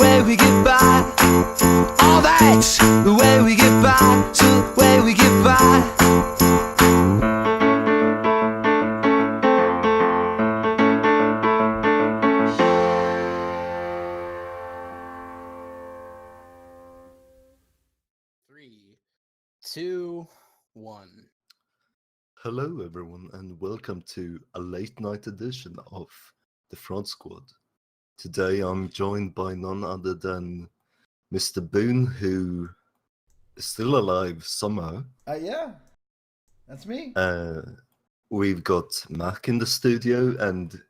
way we get by. All that's the way we get by, so the way we get by. Three, two, one. Hello, everyone, and welcome to a late night edition of the Fraud Squad. Today, I'm joined by none other than Mr. Boon, who is still alive somehow. Yeah, that's me. We've got Mac in the studio, and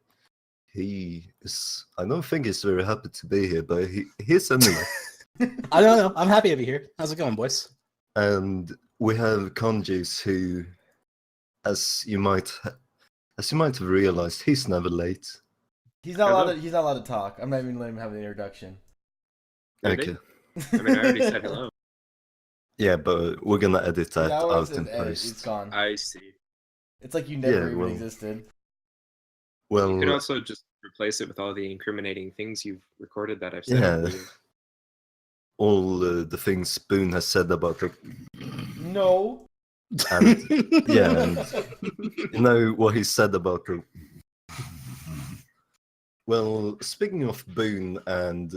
he is. I don't think he's very happy to be here, but he's anyway. I don't know. I'm happy to be here. How's it going, boys? And we have Conjus, who, as you might have realized, he's never late. He's not allowed to talk. I'm not even letting him have the introduction. Okay. I mean, I already said hello. Yeah, but we're gonna edit that That was out in an edit. post. It's gone. I see. It's like you never Yeah, well- existed. Well, You could also just replace it with all the incriminating things you've recorded that I've said. Yeah. over the years. all the things Boone has said about her, No. and yeah, and you know what he said about her. Well, speaking of Boone and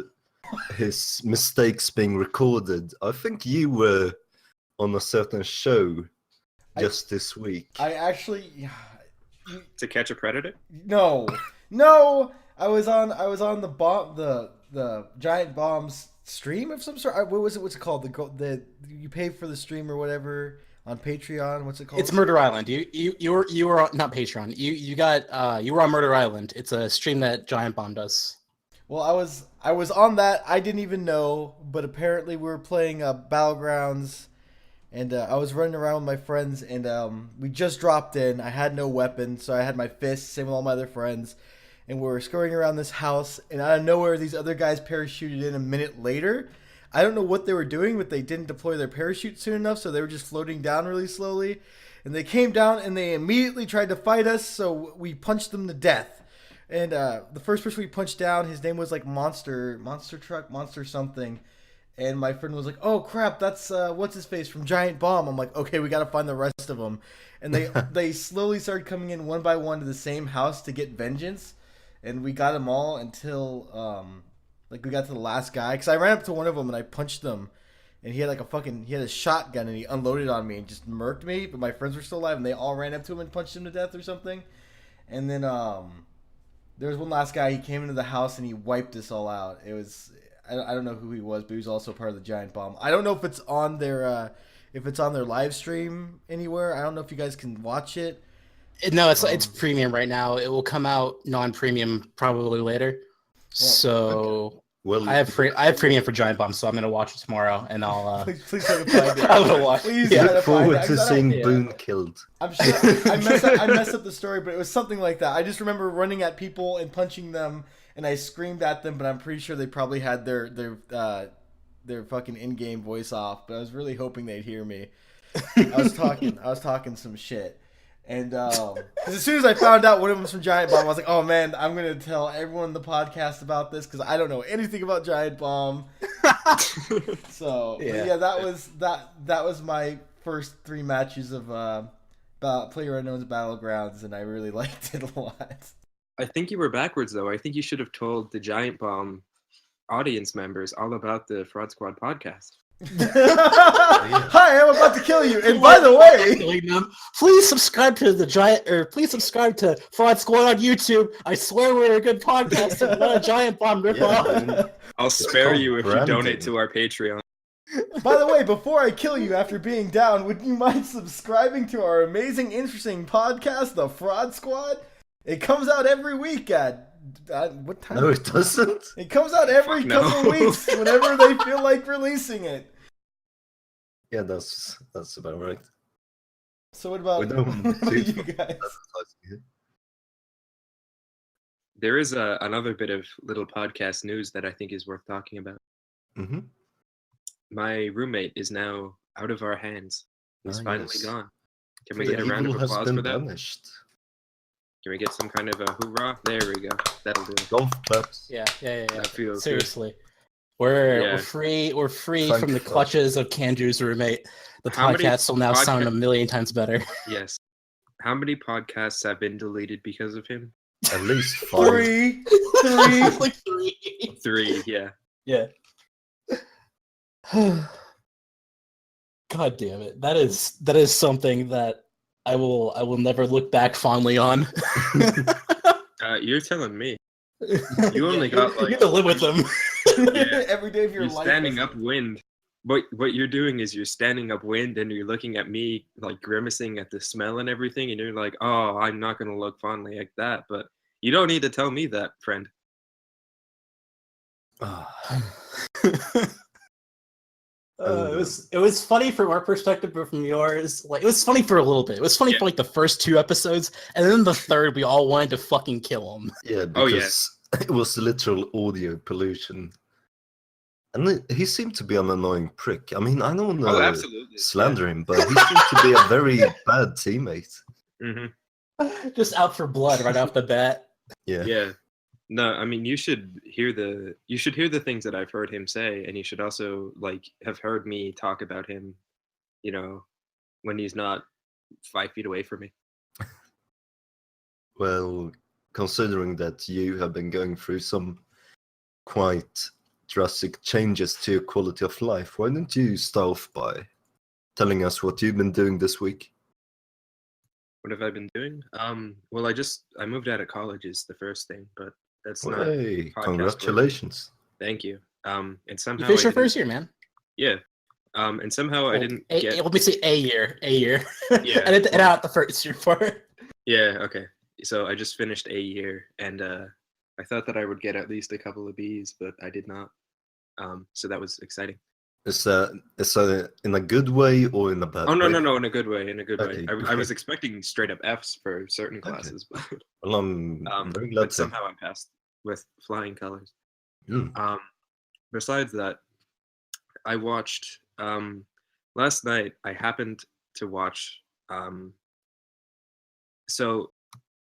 his mistakes being recorded, I think you were on a certain show just this week. I actually To catch a predator? no. I was on the giant bombs stream of some sort. What was it? What's it called? The you pay for the stream or whatever on Patreon. What's it called? It's Murder Island. You were on, not Patreon. You were on Murder Island. It's a stream that Giant Bomb does. Well, I was on that. I didn't even know, but apparently we were playing Battlegrounds, and I was running around with my friends, and we just dropped in. I had no weapon, so I had my fists, same with all my other friends, and we were scurrying around this house, and out of nowhere, these other guys parachuted in a minute later. I don't know what they were doing, but they didn't deploy their parachute soon enough, so they were just floating down really slowly, and they came down, and they immediately tried to fight us, so we punched them to death. And the first person we punched down, his name was like Monster Truck, Monster something. And my friend was like, "Oh crap, that's what's his face from Giant Bomb." I'm like, "Okay, we gotta find the rest of them." And they slowly started coming in one by one to the same house to get vengeance. And we got them all until we got to the last guy. Cause I ran up to one of them and I punched him, and he had a shotgun and he unloaded on me and just murked me. But my friends were still alive and they all ran up to him and punched him to death or something. And then there was one last guy. He came into the house and he wiped us all out. It was I don't know who he was, but he was also part of the Giant Bomb. I don't know if it's on their live stream anywhere. I don't know if you guys can watch it. No, it's premium right now. It will come out non-premium probably later. So Well, I have premium for Giant Bomb, so I'm gonna watch it tomorrow, and I'll Please try to find it. I'm gonna watch. Please Yeah. try to look find forward it. to seeing Yeah. Boone killed. I'm sure I messed up the story, but it was something like that. I just remember running at people and punching them, and I screamed at them, but I'm pretty sure they probably had their fucking in-game voice off. But I was really hoping they'd hear me. I was talking some shit, and 'cause as soon as I found out one of them was from Giant Bomb, I was like, "Oh man, I'm gonna tell everyone in the podcast about this because I don't know anything about Giant Bomb." So yeah, that was my first 3 matches of PlayerUnknown's Battlegrounds, and I really liked it a lot. I think you were backwards, though. I think you should have told the Giant Bomb audience members all about the Fraud Squad podcast. Hi, I'm about to kill you. And by the way, please subscribe to please subscribe to Fraud Squad on YouTube. I swear we're a good podcast and not a Giant Bomb ripoff. Yeah, I'll spare you if you branding. donate to our Patreon. by the way, before I kill you after being down, would you mind subscribing to our amazing, interesting podcast, The Fraud Squad? It comes out every week at what time? no, it doesn't. It comes out every Fuck no. couple weeks whenever they feel like releasing it. Yeah, that's about right. So what about We don't do you guys? advertising here. There is another bit of little podcast news that I think is worth talking about. Mm-hmm. My roommate is now out of our hands. He's finally yes. gone. Can we The get a round evil of has applause been for that? banished. Can we get some kind of a hoorah? There we go. That'll do it. Golf claps. Yeah. That feels good. Seriously. We're Yeah. free. We're free Thank from the fuck. clutches of Kanju's roommate. The How many podcast will now sound a podca- million times better. Yes. How many podcasts have been deleted because of him? At least 5. 3, 3. Like 3. 3, yeah. Yeah. God damn it. That is something that I will never look back fondly on. You're telling me. You only got, you like- have to live with them. Yeah. Every day of your You're life. standing upwind. What you're doing is you're standing upwind and you're looking at me like grimacing at the smell and everything, and you're like, oh, I'm not gonna look fondly like that. But you don't need to tell me that, friend. It was funny from our perspective, but from yours, like it was funny for a little bit. It was funny Yeah. for like the first 2 episodes, and then the third, we all wanted to fucking kill him. Yeah, Oh, yeah. because it was literal audio pollution. And he seemed to be an annoying prick. I mean, I don't want Oh, to absolutely. slander him, but he seemed to be a very bad teammate. Hmm. Just out for blood right off the bat. Yeah. Yeah. No, I mean you should hear the things that I've heard him say, and you should also like have heard me talk about him, you know, when he's not 5 feet away from me. Well, considering that you have been going through some quite drastic changes to your quality of life, why don't you start off by telling us what you've been doing this week? What have I been doing? Well, I moved out of college is the first thing, but that's not. Hey, podcast congratulations. Thank you. And somehow You finished I your first didn't- year, man. Yeah. And somehow I didn't get. Let me say a year. Yeah. and out the first year part. Yeah. Okay. So I just finished a year, and I thought that I would get at least a couple of B's, but I did not. So that was exciting. Is that in a good way or in a bad way? Oh no, in a good way. In a good way. Okay, I was expecting straight up F's for certain classes, but Well, I'm very glad but to. somehow I passed with flying colors. Mm. Besides that, I watched last night. I happened to watch. So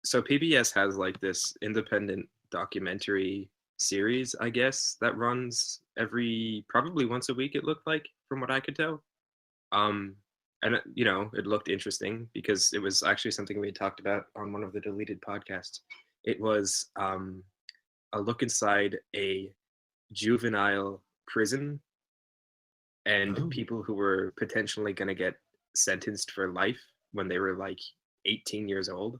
PBS has like this independent documentary series, I guess, that runs probably once a week. It looked like, from what I could tell. And it looked interesting because it was actually something we had talked about on one of the deleted podcasts. It was a look inside a juvenile prison and people who were potentially going to get sentenced for life when they were like 18 years old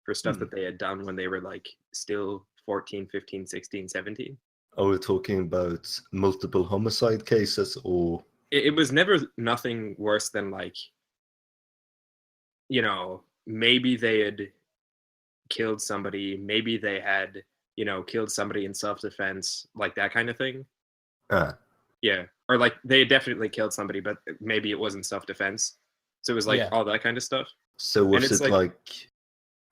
for stuff that they had done when they were like still 14, 15, 16, 17. Are we talking about multiple homicide cases or? It was never nothing worse than like, maybe they had killed somebody, maybe they had, killed somebody in self-defense, like that kind of thing. Yeah. Or like they had definitely killed somebody, but maybe it wasn't self-defense. So it was like all that kind of stuff. So was it like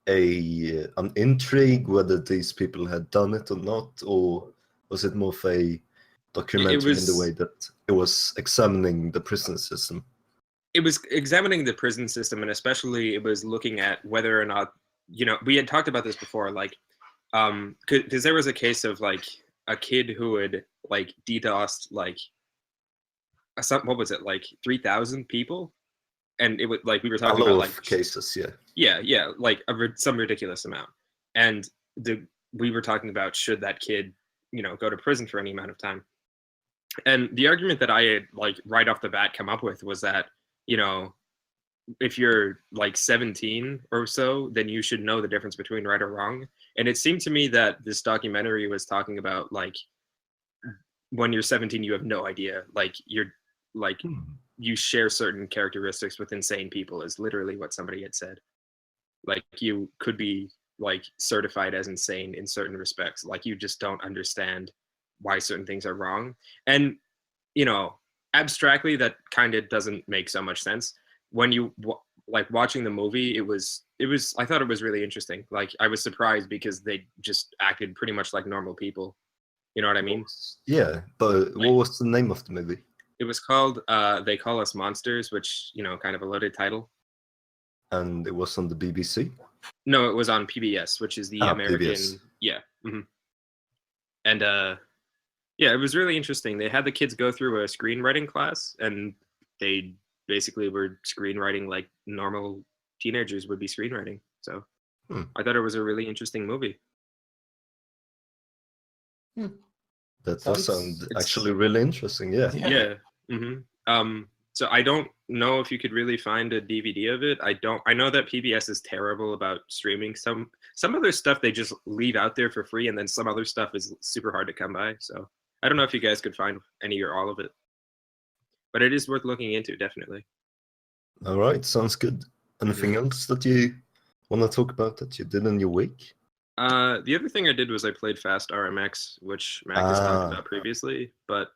an intrigue whether these people had done it or not, or was it more of a documentary in the way that it was examining the prison system? It was examining the prison system, and especially it was looking at whether or not, we had talked about this before, like, because there was a case of like a kid who had like DDoSed like what was it, like 3,000 people, and it was like we were talking about like cases, like some ridiculous amount, and we were talking about should that kid go to prison for any amount of time, and the argument that I had like right off the bat come up with was that if you're like 17 or so, then you should know the difference between right or wrong. And it seemed to me that this documentary was talking about like when you're 17 you have no idea, like you're like you share certain characteristics with insane people, is literally what somebody had said. Like you could be like certified as insane in certain respects, like you just don't understand why certain things are wrong. And abstractly that kind of doesn't make so much sense. When you like watching the movie, it was I thought it was really interesting. Like I was surprised because they just acted pretty much like normal people. You know what I mean? Yeah, but what was the name of the movie? It was called They Call Us Monsters, which, kind of a loaded title. And it was on the BBC? No, it was on PBS, which is the American. PBS. Yeah. Mm-hmm. And Yeah, it was really interesting. They had the kids go through a screenwriting class, and they basically were screenwriting like normal teenagers would be screenwriting. So I thought it was a really interesting movie. That does sound It's- actually really interesting. Yeah. Yeah. So I don't know if you could really find a DVD of it. I know that PBS is terrible about streaming some of their stuff. They just leave out there for free, and then some other stuff is super hard to come by. So I don't know if you guys could find any or all of it, but it is worth looking into, definitely. All right, sounds good. Anything else that you want to talk about that you did in your week? The other thing I did was I played Fast RMX, which Mac has talked about previously, but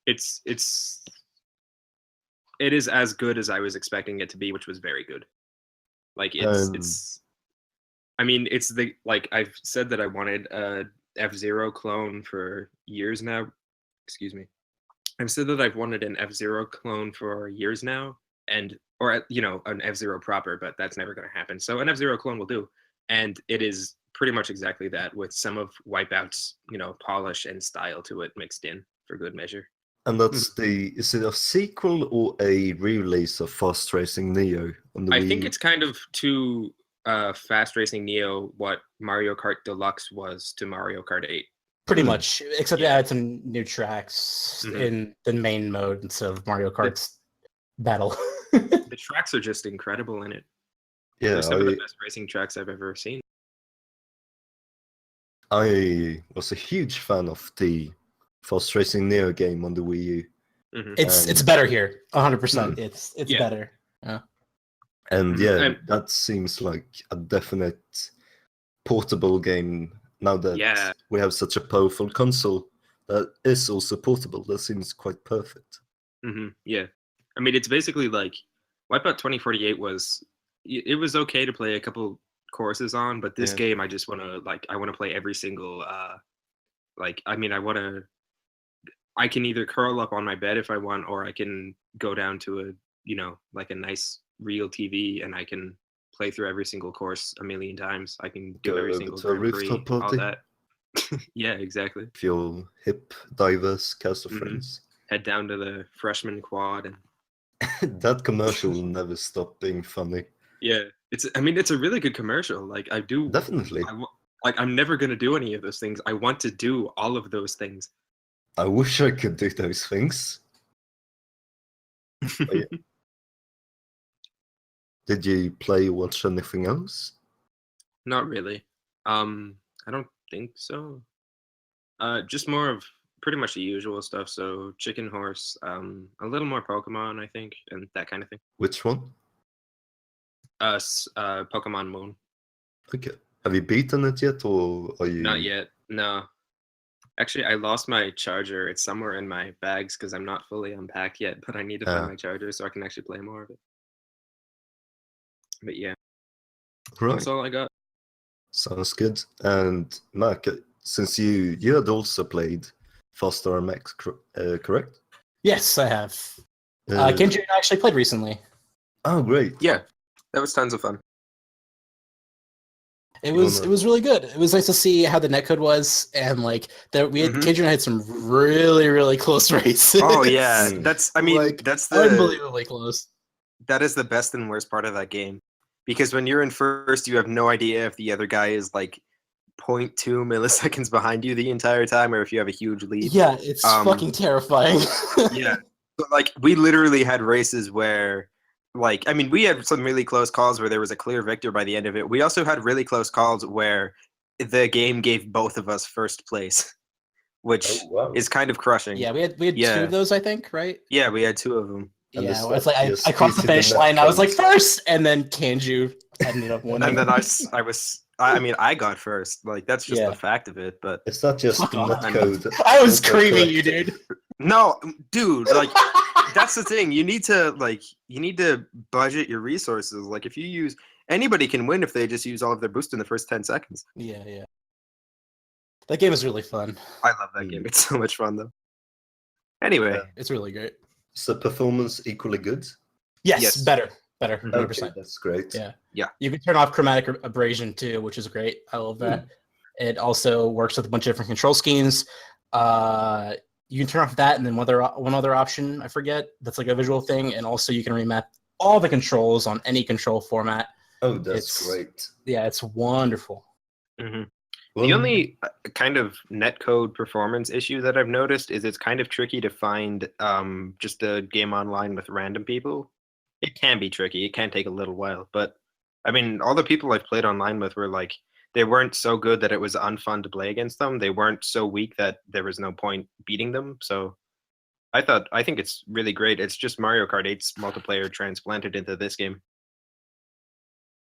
it is as good as I was expecting it to be, which was very good. Like it's I mean, it's the, like, I've said that I wanted a F-Zero clone for years now. Excuse me. I've said that I've wanted an F-Zero clone for years now, or an F-Zero proper, but that's never going to happen. So an F-Zero clone will do, and it is pretty much exactly that, with some of Wipeout's polish and style to it mixed in for good measure. And that's is it a sequel or a re-release of Fast Racing Neo on the Wii? I think it's kind of to Fast Racing Neo what Mario Kart Deluxe was to Mario Kart 8. Pretty much, except they added some new tracks in the main mode instead of Mario Kart's battle. The tracks are just incredible in it. Yeah, They're some of the best racing tracks I've ever seen. I was a huge fan of the Fast Racing Neo game on the Wii U. It's better here, 100%. It's better. Yeah. And that seems like a definite portable game now that we have such a powerful console that is also portable. That seems quite perfect. Yeah. I mean, it's basically like Wipeout 2048 was okay to play a couple courses on, but this game I just want to play every single I can either curl up on my bed if I want, or I can go down to a nice real TV and I can play through every single course a million times. I can do every single Grand Prix, all that. Yeah, exactly. If you're hip, diverse cast of friends. Head down to the freshman quad and that commercial will never stop being funny. Yeah, it's a really good commercial. Like, I do definitely. I'm never gonna do any of those things. I want to do all of those things. I wish I could do those things. Did you play or watch anything else? Not really. I don't think so. Just more of pretty much the usual stuff. So Chicken Horse, a little more Pokemon, I think, and that kind of thing. Which one? Pokemon Moon. Okay. Have you beaten it yet, or are you? Not yet. No. Actually, I lost my charger. It's somewhere in my bags because I'm not fully unpacked yet, but I need to find my charger so I can actually play more of it. But yeah, that's all I got. Sounds good. And Mac, since you had also played Fast RMX, correct? Yes, I have. Kenji and I actually played recently. Oh, great! Yeah, that was tons of fun. It was really good. It was nice to see how the netcode was, and Kenji and I had some really, really close races. Oh yeah, that's unbelievably close. That is the best and worst part of that game, because when you're in first, you have no idea if the other guy is like 0.2 milliseconds behind you the entire time, or if you have a huge lead. Yeah, it's fucking terrifying. Yeah, but, we literally had races where. We had some really close calls where there was a clear victor by the end of it. We also had really close calls where the game gave both of us first place, which is kind of crushing. Yeah, we had 2 of those, I think, right? Yeah, we had 2 of them. And it's like I crossed the finish line. And I was like first, and then Kanju ended up winning. And then I got first. That's just the fact of it. But it's not just the netcode. I was screaming, you dude. No, dude. That's the thing. You need to budget your resources. If you use, anybody can win if they just use all of their boost in the first 10 seconds. Yeah. That game is really fun. I love that game. It's so much fun, though. Anyway, it's really great. So performance equally good? Yes. better, 100%. Okay, that's great. Yeah. You can turn off chromatic abrasion too, which is great. I love that. It also works with a bunch of different control schemes. You can turn off that, and then one other option I forget. That's like a visual thing, and also you can remap all the controls on any control format. Oh, that's It's- great. Yeah, it's wonderful. hmm Well, The only kind of netcode performance issue that I've noticed is it's kind of tricky to find just a game online with random people. It can be tricky. It can take a little while, but I mean, all the people I've played online with were like, they weren't so good that it was unfun to play against them. They weren't so weak that there was no point beating them. So I think it's really great. It's just Mario Kart 8's multiplayer transplanted into this game.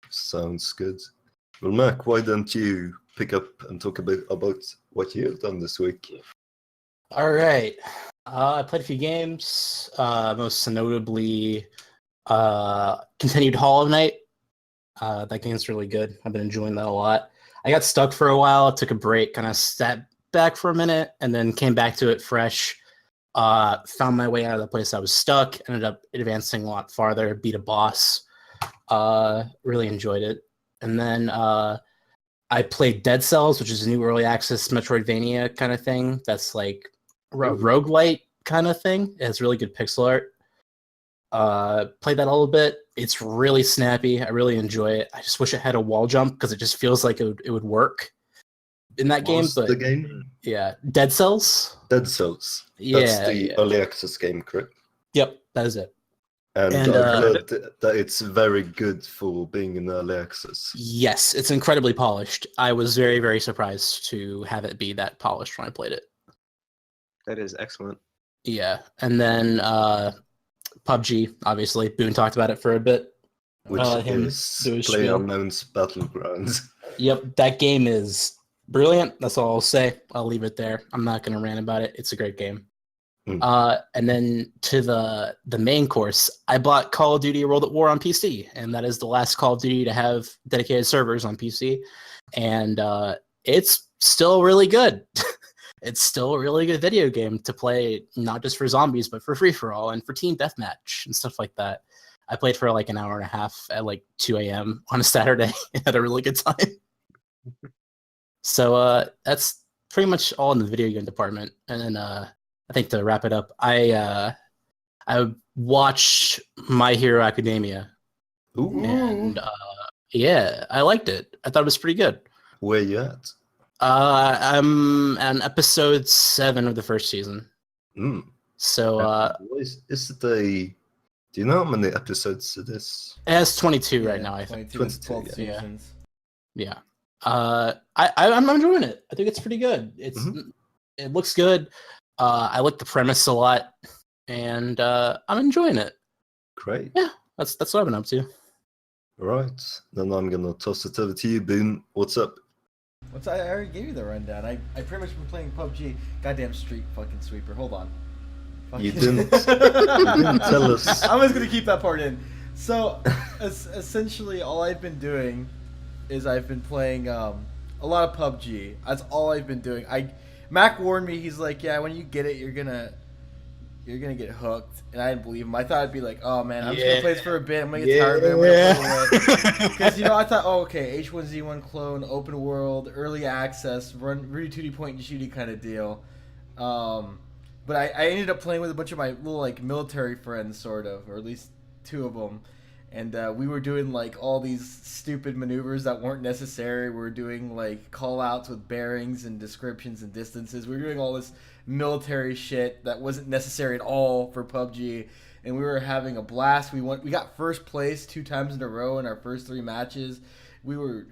sounds good. Well, Mac, why don't you pick up and talk a bit about what you've done this week? All right. I played a few games, most notably continued Hollow Knight. That game's really good. I've been enjoying that a lot. I got stuck for a while, took a break, kind of stepped back for a minute, and then came back to it fresh. Found my way out of the place I was stuck, ended up advancing a lot farther, beat a boss. Really enjoyed it. And then I played Dead Cells, which is a new early access Metroidvania kind of thing. That's like a roguelite kind of thing. It has really good pixel art. Played that a little bit. It's really snappy. I really enjoy it. I just wish it had a wall jump because it just feels like it would work in that game. What's But the game? yeah, Dead Cells. Dead Cells. Yeah, That's the yeah. early access game, correct? Yep, that is it. And And, I've heard that it's very good for being in early access. Yes, it's incredibly polished. I was very, very surprised to have it be that polished when I played it. That is excellent. Yeah, and then PUBG, obviously. Boone talked about it for a bit. Which Him is do his spiel. PlayerUnknown's Battlegrounds. Yep, that game is brilliant. That's all I'll say. I'll leave it there. I'm not going to rant about it. It's a great game. And then to the main course, I bought Call of Duty World at War on PC, and that is the last Call of Duty to have dedicated servers on PC. And it's still really good. It's still a really good video game to play, not just for zombies, but for free-for-all and for team deathmatch and stuff like that. I played for like an hour and a half at like 2 a.m. on a Saturday and had a really good time. So that's pretty much all in the video game department. And then I think to wrap it up, I watched My Hero Academia. Ooh. And yeah, I liked it. I thought it was pretty good. Where you at? I'm on episode 7 of the first season. So is it a... Do you know how many episodes it is? it has 22 right now, I think. 22, 22, 12 yeah. seasons. Yeah. I'm enjoying it. I think it's pretty good. It looks good. I like the premise a lot, and I'm enjoying it. Great. Yeah, that's what I've been up to. All right. Then I'm going to toss it over to you, Boone. What's up? I already gave you the rundown. I pretty much been playing PUBG. Goddamn street fucking sweeper. Hold on. You Fucking- didn't tell us. I'm just gonna keep that part in. So, essentially, all I've been doing is I've been playing a lot of PUBG. That's all I've been doing. Mac warned me. He's like, "Yeah, when you get it, you're gonna get hooked." And I didn't believe him. I thought I'd be like, "Oh man, I'm just gonna play this for a bit. I'm gonna get tired of it. I'm gonna play away." Because I thought, "Oh, okay, H1Z1 clone, open world, early access, run really 2D point and shooty kind of deal." But I ended up playing with a bunch of my little like military friends, sort of, or at least 2 of them, and we were doing like all these stupid maneuvers that weren't necessary. We were doing like call outs with bearings and descriptions and distances. We were doing all this military shit that wasn't necessary at all for PUBG, and we were having a blast. We got first place 2 times in a row in our first 3 matches. We were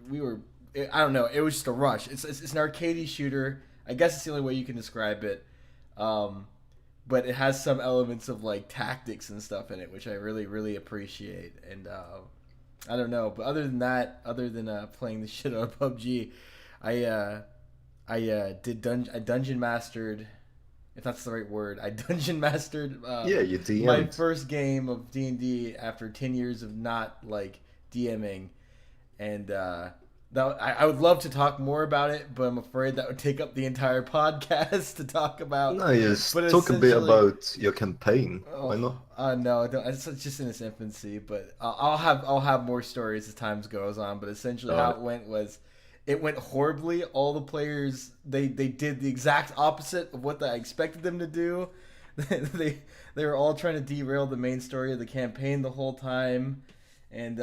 I don't know. It was just a rush. It's an arcadey shooter. I guess it's the only way you can describe it. But it has some elements of like tactics and stuff in it, which I really, really appreciate. And I don't know, but other than that, playing the shit out of PUBG, I dungeon mastered, if that's the right word. I dungeon mastered. Yeah, you DM'd. My first game of D&D after 10 years of not like DMing, and I would love to talk more about it, but I'm afraid that would take up the entire podcast to talk about. No, just But talk a bit essentially- about your campaign. Why not? No, I don't. It's just in its infancy, but I'll have more stories as time goes on. But essentially, how it went was, it went horribly. All the players they did the exact opposite of what I expected them to do. they were all trying to derail the main story of the campaign the whole time, and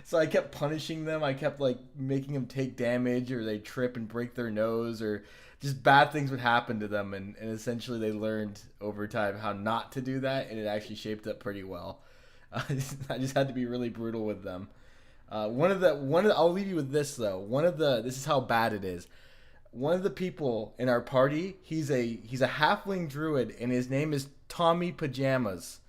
so I kept punishing them. I kept like making them take damage, or they trip and break their nose, or just bad things would happen to them, and essentially they learned over time how not to do that, and it actually shaped up pretty well. I just had to be really brutal with them. I'll leave you with this though. This is how bad it is. One of the people in our party, he's a halfling druid, and his name is Tommy Pajamas,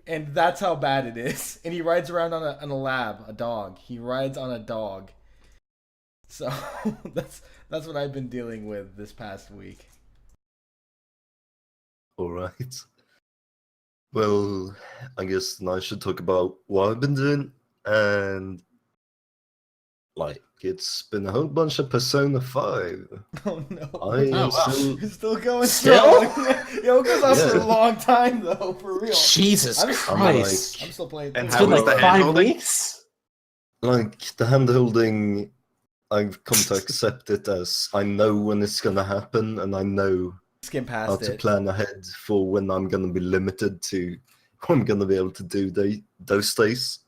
and that's how bad it is. And he rides around on a dog. He rides on a dog. So that's what I've been dealing with this past week. All right. Well, I guess now I should talk about what I've been doing, and like it's been a whole bunch of Persona 5. Oh no! Still... It's still going Still? strong. Yo, it goes on for a long time though, for real. Jesus Christ! I'm still playing. And It's how been was like the 5 hand-holding? weeks. Like the hand holding, I've come to accept it as I know when it's gonna happen, and I know Skim how past to it. plan ahead for when I'm gonna be limited to what I'm gonna be able to do those days.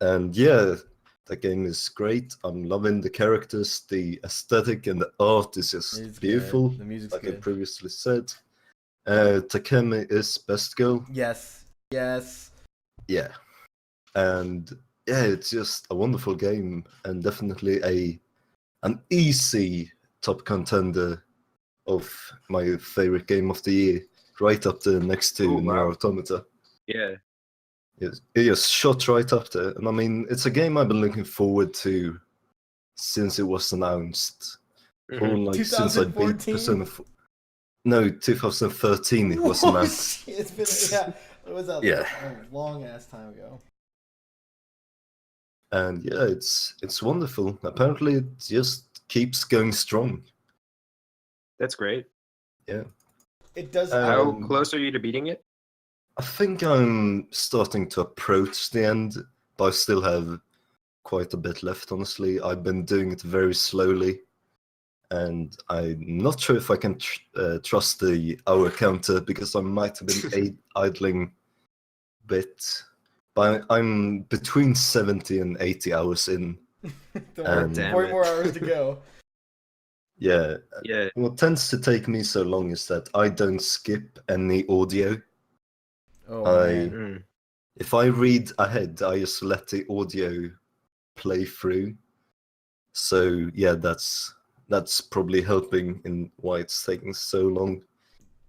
And yeah, that game is great. I'm loving the characters, the aesthetic, and the art is just It's beautiful. good. The music's Like I good. previously said. Takemi is best girl. Yes. Yeah. And yeah, it's just a wonderful game, and definitely an easy top contender of my favorite game of the year, right up there next to Oh, wow. Nier Automata. Yeah. It just shot right up there. And I mean, it's a game I've been looking forward to since it was announced. Mhm. Or like since I beat 2014? Persona 4. No, 2013 it was Whoa, announced. shit, it's been it was a long ass time ago. And yeah, it's wonderful. Apparently it just keeps going strong. That's great. Yeah. It does. How Um, close are you to beating it? I think I'm starting to approach the end, but I still have quite a bit left, honestly. I've been doing it very slowly, and I'm not sure if I can trust the hour counter, because I might have been idling a bit. But I'm between 70 and 80 hours in. Don't worry, Damn 40 it. more hours to go. Yeah. Yeah. What tends to take me so long is that I don't skip any audio. Oh man. Mm. If I read ahead, I just let the audio play through. So yeah, that's probably helping in why it's taking so long.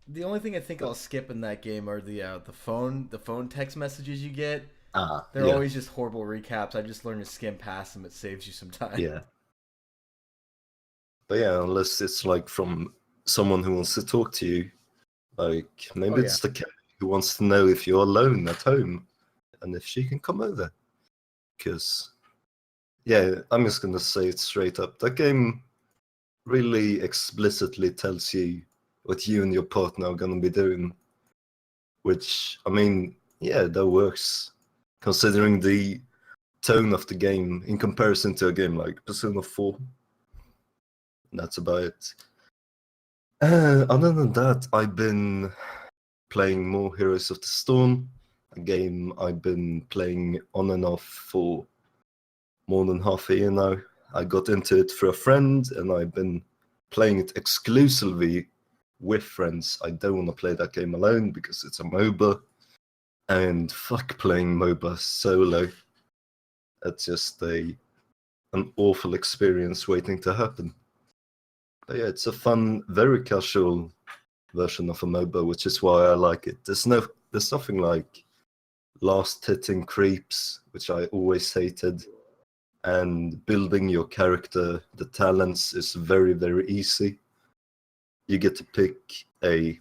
The only thing I think I'll skip in that game are the phone text messages you get. They're Yeah. always just horrible recaps. I just learned to skim past them. It saves you some time. Yeah. But yeah, unless it's like from someone who wants to talk to you, like maybe Oh, yeah. it's the cat who wants to know if you're alone at home and if she can come over. Because yeah, I'm just gonna say it straight up. That game really explicitly tells you what you and your partner are gonna be doing. Which, I mean, yeah, that works considering the tone of the game in comparison to a game like Persona 4. That's about it. Other than that, I've been playing more Heroes of the Storm, a game I've been playing on and off for more than half a year now. I got into it through a friend, and I've been playing it exclusively with friends. I don't want to play that game alone because it's a MOBA, and fuck playing MOBA solo. That's just an awful experience waiting to happen. But yeah, it's a fun, very casual version of a MOBA, which is why I like it. There's nothing like last-hitting creeps, which I always hated, and building your character, the talents, is very, very easy. You get to pick a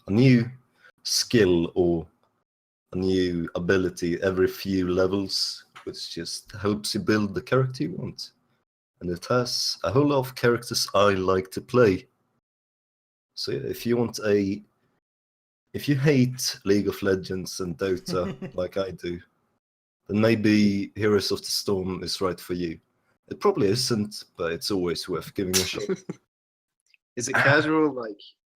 new skill or a new ability every few levels, which just helps you build the character you want. And it has a whole lot of characters I like to play. So yeah, if you hate League of Legends and Dota like I do, then maybe Heroes of the Storm is right for you. It probably isn't, but it's always worth giving a shot. Is it casual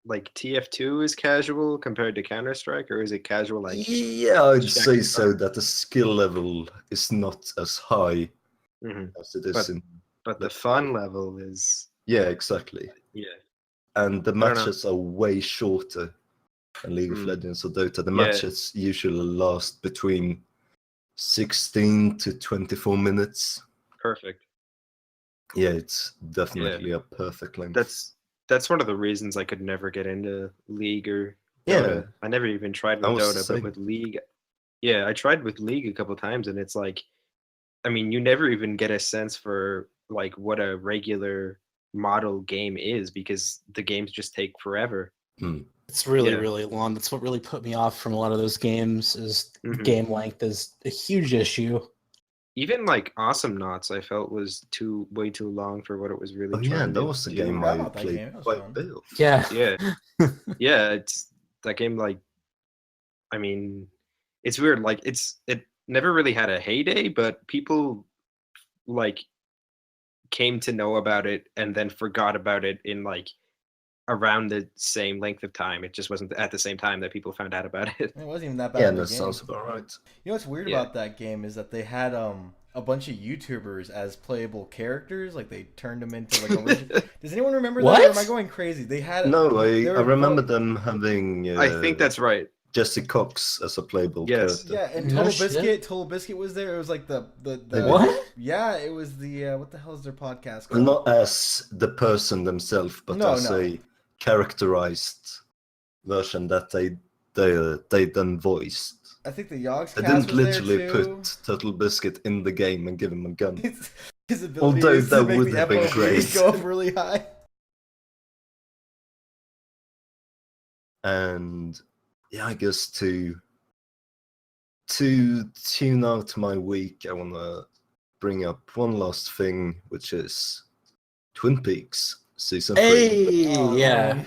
like TF2 is casual compared to Counter-Strike, or is it casual like Yeah, I'd Check say it so, that the skill level is not as high Mhm. as it is in... But the fun level is Yeah, exactly. yeah. And the don't know. matches are way shorter than League of Mm. Legends or Dota. The Yeah. matches usually last between 16 to 24 minutes. Perfect. Yeah, it's definitely a perfect length. That's one of the reasons I could never get into League or Yeah. Dota. I never even tried I with was the Dota, but same. with League, yeah, I tried with League a couple times, and it's like, I mean, you never even get a sense for like what a regular model game is because the games just take forever. It's really, Yeah. really long. That's what really put me off from a lot of those games. Is Mhm. game length is a huge issue. Even like Awesome Knots, I felt was way too long for what it was really Oh yeah, trying that to was a do. game forgot I about that played game. That was quite fun. a bit of. Yeah. Yeah. Yeah, it's that game. Like, I mean, it's weird. Like, it never really had a heyday, but people like came to know about it and then forgot about it in like around the same length of time. It just wasn't at the same time that people found out about it. It wasn't even that bad Yeah, of a that game. sounds about right. You know what's weird Yeah. about that game is that they had a bunch of YouTubers as playable characters. Like they turned them into like original. Does anyone remember that? Or am I What? going crazy? They had No, they I were remember vo- them having I think that's right. Jesse Cox as a playable Yes. character. Yeah, and No Total shit. Biscuit. Total Biscuit was there. It was like the They What? Yeah, it was the what the hell is their podcast Well, called? not as the person themselves, but No, as no. a characterized version that they then voiced. I think the Yogscast They didn't was there literally too. put Total Biscuit in the game and give him a gun. His ability Although is to that make would the have been FOV great. go up really high. And yeah, I guess to tune out my week, I want to bring up one last thing, which is Twin Peaks season 3. Hey, Oh, yeah. man.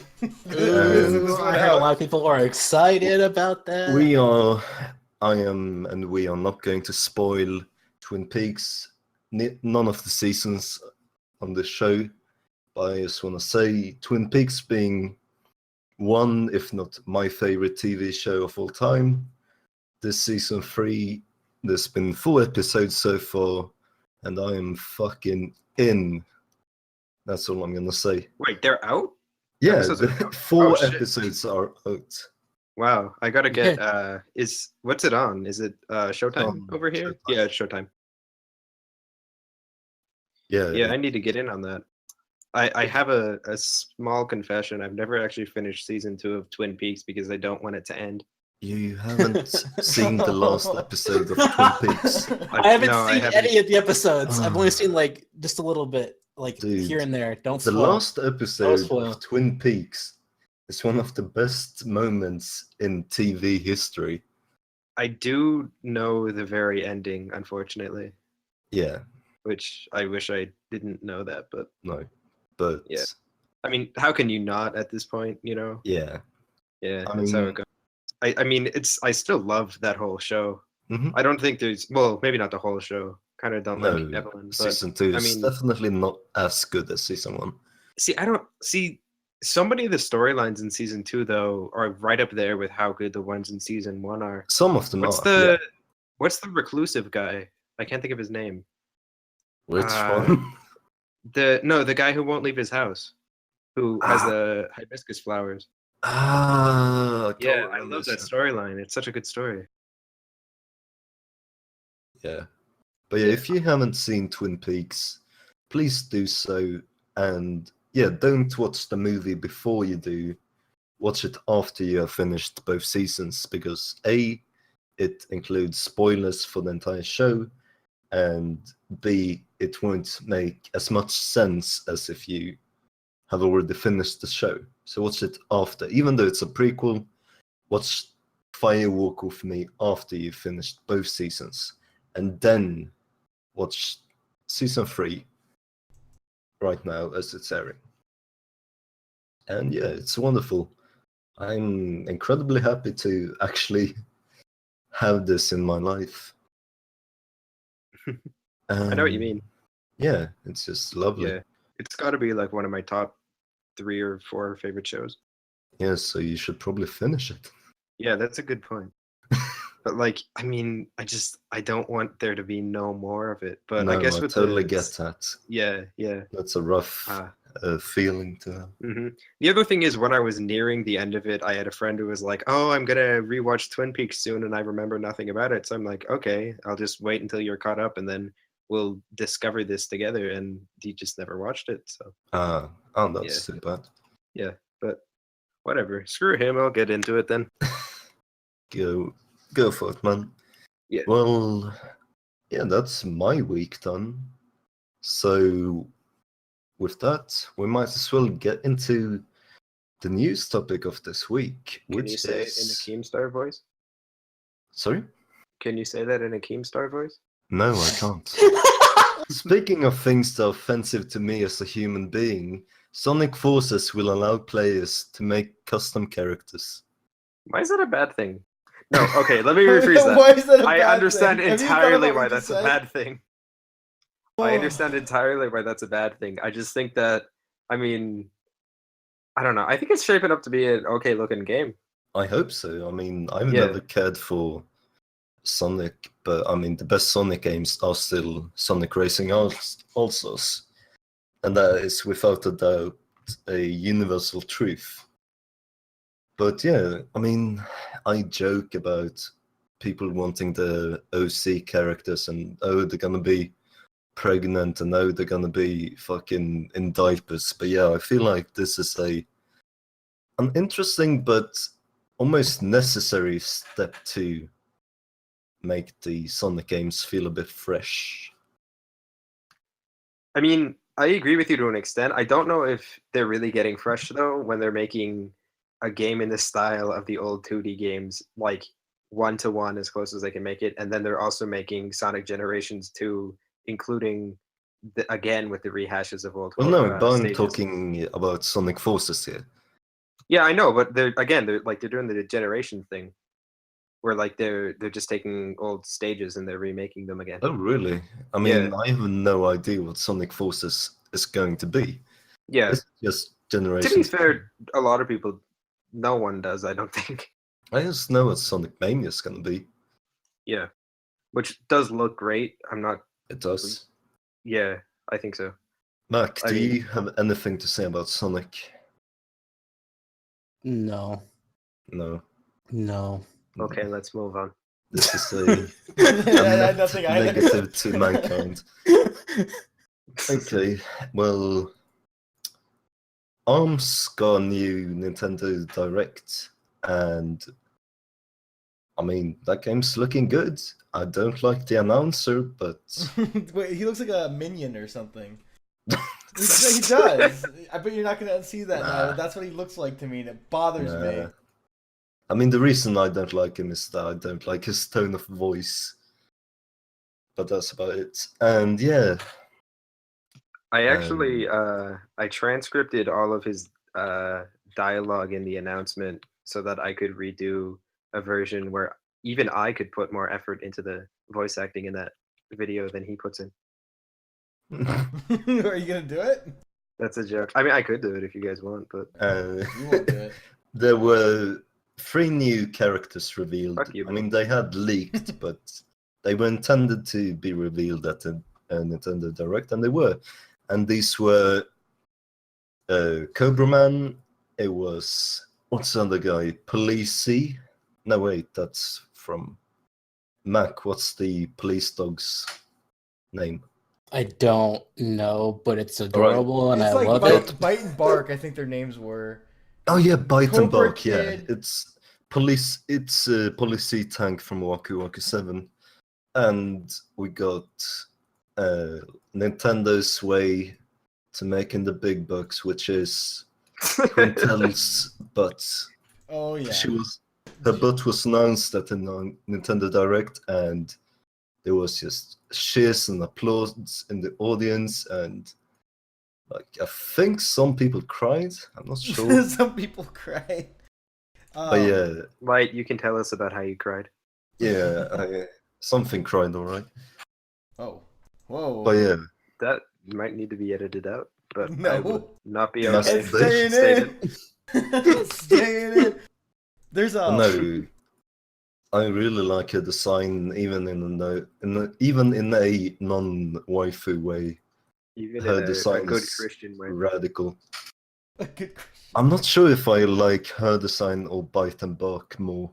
Ooh, This I one heard a out. lot of people are excited about that. I am, and we are not going to spoil Twin Peaks, none of the seasons on the show. But I just want to say, Twin Peaks being one, if not my favorite TV show of all time. This season 3, there's been 4 episodes so far, and I am fucking in. That's all I'm gonna say. Wait, they're out? Yeah, Episodes are the out? 4 Oh, shit. episodes are out. Wow, I gotta get. What's it on? Is it Showtime On over here? Showtime. Yeah, it's Showtime. Yeah, Yeah, I need to get in on that. I have a small confession. I've never actually finished season 2 of Twin Peaks because I don't want it to end. You haven't seen the last episode of Twin Peaks. I haven't No, I seen haven't. any of the episodes. I've only Ah. seen like just a little bit, like Dude, here and there. Don't The spoil. last episode spoil. of Twin Peaks is one of the best moments in TV history. I do know the very ending, unfortunately, Yeah, which I wish I didn't know that. But no, but Yeah. I mean, how can you not at this point? You know? yeah. Yeah, I that's how mean- it goes. I mean, I still love that whole show. Mhm. I don't think maybe not the whole show. Kind of don't No, like Evelyn. But season 2 I is mean- definitely not as good as season 1. see, I don't see so many of the storylines in season 2 though are right up there with how good the ones in season 1 are. Some of them What's are. what's the reclusive guy? I can't think of his name. Which uh, one? The guy who won't leave his house, who has Ah. the hibiscus flowers. I Yeah, can't I remember love that his- storyline. It's such a good story. Yeah. But yeah, if you haven't seen Twin Peaks, please do so. And yeah, don't watch the movie before you do. Watch it after you have finished both seasons, because A, it includes spoilers for the entire show, and B, it won't make as much sense as if you have already finished the show. So watch it after. Even though it's a prequel, watch Firewalk with Me after you've finished both seasons. And then watch season 3 right now as it's airing. And yeah, it's wonderful. I'm incredibly happy to actually have this in my life. I know what you mean. Yeah, it's just lovely. Yeah, it's got to be like one of my top 3 or 4 favorite shows. Yeah, so you should probably finish it. Yeah, that's a good point. But like, I mean, I don't want there to be no more of it. But I No, guess I with totally get that. Yeah, yeah. That's a rough feeling to have. The other thing is, when I was nearing the end of it, I had a friend who was like, "Oh, I'm gonna rewatch Twin Peaks soon," and I remember nothing about it. So I'm like, "Okay, I'll just wait until you're caught up, and then we'll discover this together." And he just never watched it. So Oh, that's too bad. yeah, but whatever. Screw him. I'll get into it then. Go for it, man. Yeah. Well, yeah, that's my week done. So with that, we might as well get into the news topic of this week, Can which you say is... it in a Keemstar voice? Sorry? Can you say that in a Keemstar voice? No, I can't. Speaking of things that are offensive to me as a human being, Sonic Forces will allow players to make custom characters. Why is that a bad thing? No, okay, let me rephrase that. Why is that a I bad understand thing? Have you thought entirely about what why you that's just a said? bad thing. I understand entirely why that's a bad thing. I just think that, I mean, I don't know. I think it's shaping up to be an okay looking game. I hope so. I mean, I've Yeah. never cared for Sonic, but I mean, the best Sonic games are still Sonic Racing All-Stars. And that is without a doubt a universal truth. But yeah, I mean, I joke about people wanting the OC characters and, oh, they're gonna be pregnant and, oh, they're gonna be fucking in diapers. But yeah, I feel like this is an interesting but almost necessary step to make the Sonic games feel a bit fresh. I mean, I agree with you to an extent. I don't know if they're really getting fresh, though, when they're making a game in the style of the old 2D games, like 1-to-1 as close as they can make it. And then they're also making Sonic Generations 2, including, again, with the rehashes of old Well, no, but I'm stages. talking about Sonic Forces here. Yeah, I know, but they're doing the generation thing, where like they're just taking old stages and they're remaking them again. Oh, really? I mean, Yeah. I have no idea what Sonic Forces is going to be. Yeah. It's just To generation. be fair, a lot of people, no one does, I don't think. I just know what Sonic Mania is going to be. Yeah, which does look great. I'm not. It does. Yeah, I think so. Mac, I do mean- you have anything to say about Sonic? No. No. No. Okay, let's move on. This is a I had nothing either. negative to mankind. Okay, well, ARMS got a new Nintendo Direct, and I mean, that game's looking good. I don't like the announcer, but Wait, he looks like a minion or something. He does. I bet you're not going to unsee that now. Nah. That's what he looks like to me, and it bothers me. Nah. I mean, the reason I don't like him is that I don't like his tone of voice. But that's about it. And yeah, I actually, I transcripted all of his dialogue in the announcement so that I could redo a version where even I could put more effort into the voice acting in that video than he puts in. Are you going to do it? That's a joke. I mean, I could do it if you guys want, but You won't do it. there were 3 new characters revealed. Fuck you, I mean, they had leaked, but they were intended to be revealed at the Nintendo Direct, and they were. And these were Cobra Man, it was, what's the other guy? Policey? No, wait, that's from Mac. What's the police dog's name? I don't know, but it's adorable and It's I like love Bite, it. Bite and Bark, I think their names were. Oh yeah, Bite and Cobra Bark, yeah. Kid. It's police. It's a policy tank from Waku Waku 7. And we got Nintendo's way to making the big bucks, which is Quintel's butt. Oh, yeah. Her butt was announced at the Nintendo Direct, and there was just cheers and applause in the audience, and like I think some people cried. I'm not sure, Some people cry. but yeah, Light, you can tell us about how you cried. something cried, all right. Oh. Whoa. But yeah, That might need to be edited out, but I No. would not be It's okay. staying in. Staying in. There's a. no, I really like her design, even even in a non-waifu way. Even Her in a design good is Christian way. radical. A good question. I'm not sure if I like her design or Bite and Bark more,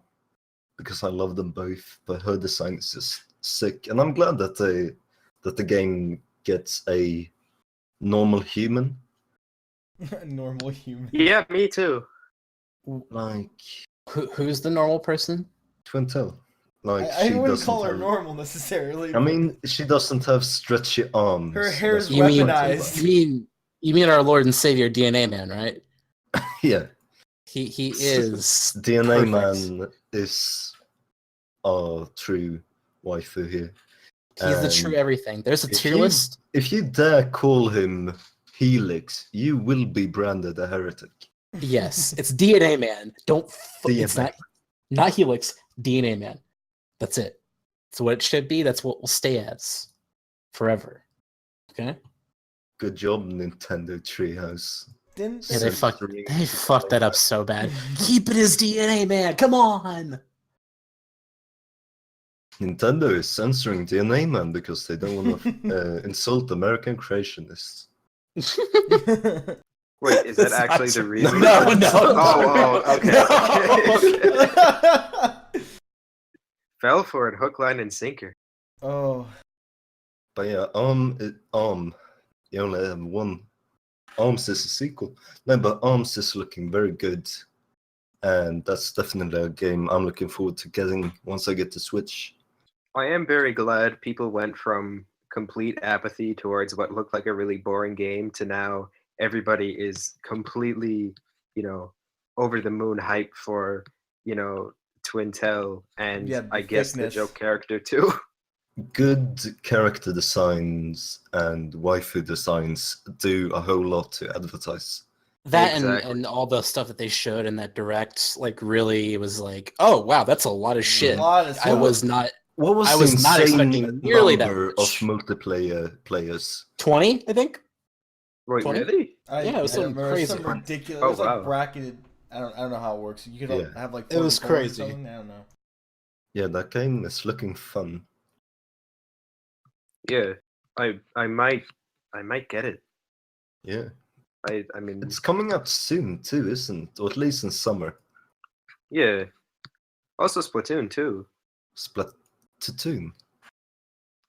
because I love them both. But her design is just sick, and I'm glad that the game gets a normal human. A normal human. Yeah, me too. Like Who's the normal person? Twintel. Like I she wouldn't doesn't call her have, normal necessarily. I mean, she doesn't have stretchy arms. Her hair's That's You what mean- I'm talking weaponized. You mean our Lord and Savior DNA Man, right? about. Yeah, He is DNA perfect. Man is our true waifu here. He's the true And everything. There's a if tier you- list. If you dare call him Helix, you will be branded a heretic. Yes, it's DNA Man. It's DNA. not Helix. DNA Man. That's it. That's what it should be. That's what will stay as forever. Okay. Good job, Nintendo Treehouse. Didn't Yeah, they- they fucked that up so bad. Keep it as DNA Man. Come on. Nintendo is censoring DNA Man because they don't want to insult American creationists. Wait, is that That's actually not the true. reason? No, no. Oh, okay. No. Okay. Fell for it, hook, line, and sinker. Oh. But yeah, you only have one. Arms is a sequel. No, but Arms is looking very good. And that's definitely a game I'm looking forward to getting once I get the Switch. I am very glad people went from complete apathy towards what looked like a really boring game to now everybody is completely, over the moon hype for, Twintel and Yeah, the I guess the thickness. joke character too. Good character designs and waifu designs do a whole lot to advertise. That Exactly. and all the stuff that they showed in that direct, like really was like, oh wow, that's a lot of shit. A lot of I stuff. was not What was I the was not insane expecting nearly that number of much. multiplayer players? 20, I think. Wait, 20? really? I Yeah, it was don't something remember. It was crazy. some ridiculous. Oh, it was like wow. bracketed. I don't know how it works. You could Yeah. have like. It was 44 or crazy. something, I don't know. Yeah, that game is looking fun. Yeah. I might get it. Yeah. I mean, It's coming out soon too, isn't it? Or at least in summer. yeah. Also Splatoon too. Splatoon.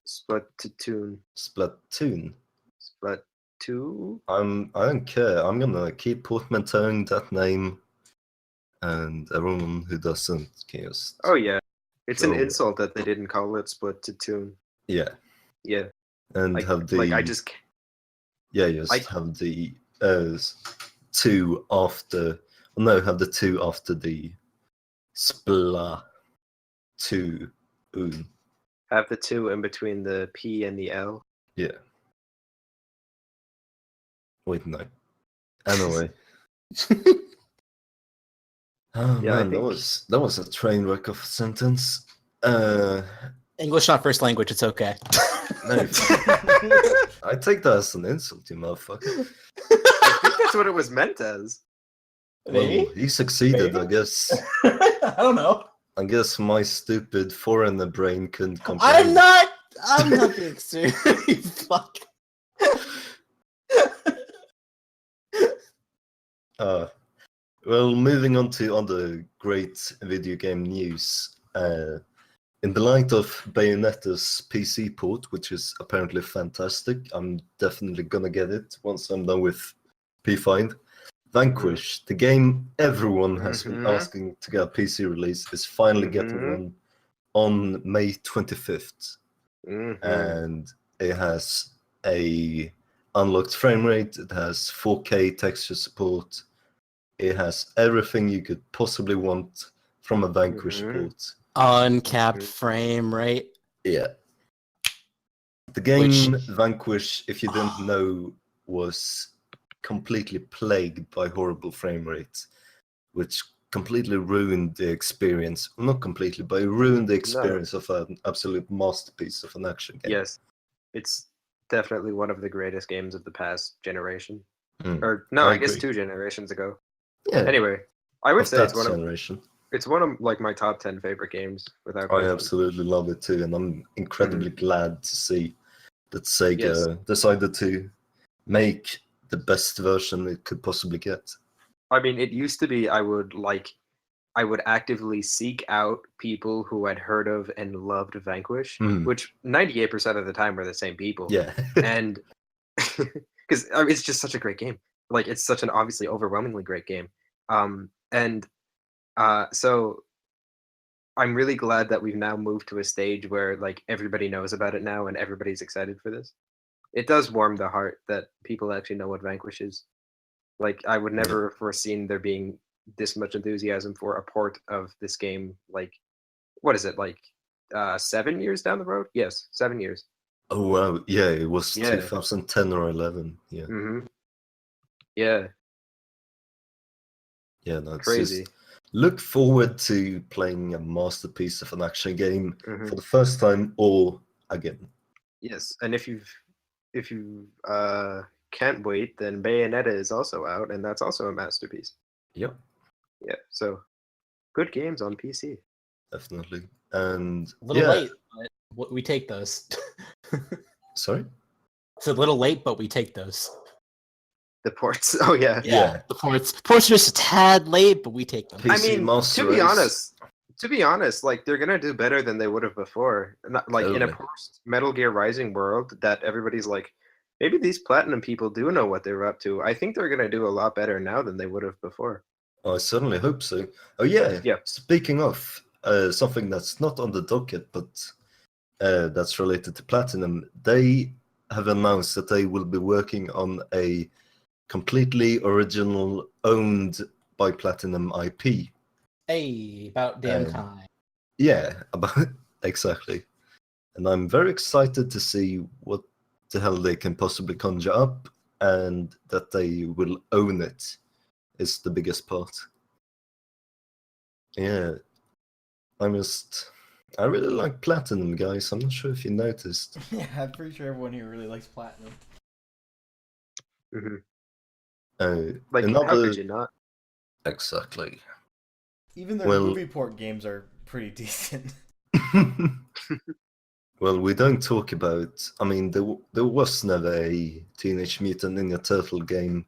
Splatoon. Splatoon. Splatoon. I don't care. I'm gonna keep portmanteauing that name, and everyone who doesn't cares. Oh yeah. It's an So- insult that they didn't call it Splatoon. Yeah, Yeah. and Like, have the like I just have the two after. No, have the two after the Splatoon. have the two in between the P and the L. Yeah. Wait, no. Anyway. Oh Yeah, I man, think- that was a train wreck of a sentence. English not first language, it's okay. No, I take that as an insult, you motherfucker. I think that's what it was meant as. Maybe? Well, he succeeded, Maybe? I guess. I don't know. I guess my stupid foreigner brain couldn't comprehend. I'm not being serious. You fuck. Well, moving on to other great video game news. In the light of Bayonetta's PC port, which is apparently fantastic, I'm definitely gonna get it once I'm done with P-Find. Vanquish, the game everyone has been Mhm. asking to get a PC release, is finally getting Mhm. one on May 25th. Mhm. And it has a unlocked frame rate, it has 4K texture support, it has everything you could possibly want from a Vanquish Mhm. port. Uncapped frame rate. Yeah. The game Which- Vanquish, if you didn't know, was completely plagued by horrible frame rates, which completely ruined the experience. Well, not completely, but it ruined the experience of an absolute masterpiece of an action game. Yes. It's definitely one of the greatest games of the past generation. Mm, Or no, I I guess agree. 2 generations ago. Yeah, Anyway, I would of say that it's one of generation. like my top 10 favorite games without I question. absolutely love it too, and I'm incredibly glad to see that Sega Yes. decided to make the best version it could possibly get. I mean, it used to be I would actively seek out people who I'd heard of and loved Vanquish, Mm. which 98% of the time were the same people. Yeah. And because it's just such a great game. Like, it's such an obviously overwhelmingly great game. So I'm really glad that we've now moved to a stage where like everybody knows about it now and everybody's excited for this. It does warm the heart that people actually know what Vanquish is. Like, I would never have foreseen there being this much enthusiasm for a port of this game. Like, what is it, like 7 years down the road? Yes, 7 years. Oh wow, yeah, it was Yeah. 2010 or 11. Yeah, Yeah, yeah, that's crazy. just look forward to playing a masterpiece of an action game Mhm. for the first time or again. Yes, and if you can't wait, then Bayonetta is also out, and that's also a masterpiece. Yep, Yeah, so good games on PC. definitely. And A little yeah, late, but we take those. sorry. It's a little late, but we take those. The ports. Oh yeah. Yeah. The ports are just a tad late, but we take them. I PC mean, Master to be Race. honest, like they're gonna do better than they would have before. Not, like in a Totally. post Metal Gear Rising world that everybody's like, maybe these platinum people do know what they're up to. I think they're gonna do a lot better now than they would have before. I certainly hope so. Oh yeah. Yeah. Speaking of something that's not on the docket, but that's related to Platinum, they have announced that they will be working on a completely original, owned by Platinum IP. Hey, about damn time. Yeah, about exactly. And I'm very excited to see what the hell they can possibly conjure up, and that they will own it is the biggest part. Yeah, I really like Platinum, guys. I'm not sure if you noticed. Yeah, I'm pretty sure everyone here really likes Platinum. Like, how could you not? Exactly. Even their Well- movie port games are pretty decent. Well, we don't talk about. I mean, there was never a Teenage Mutant Ninja Turtle game.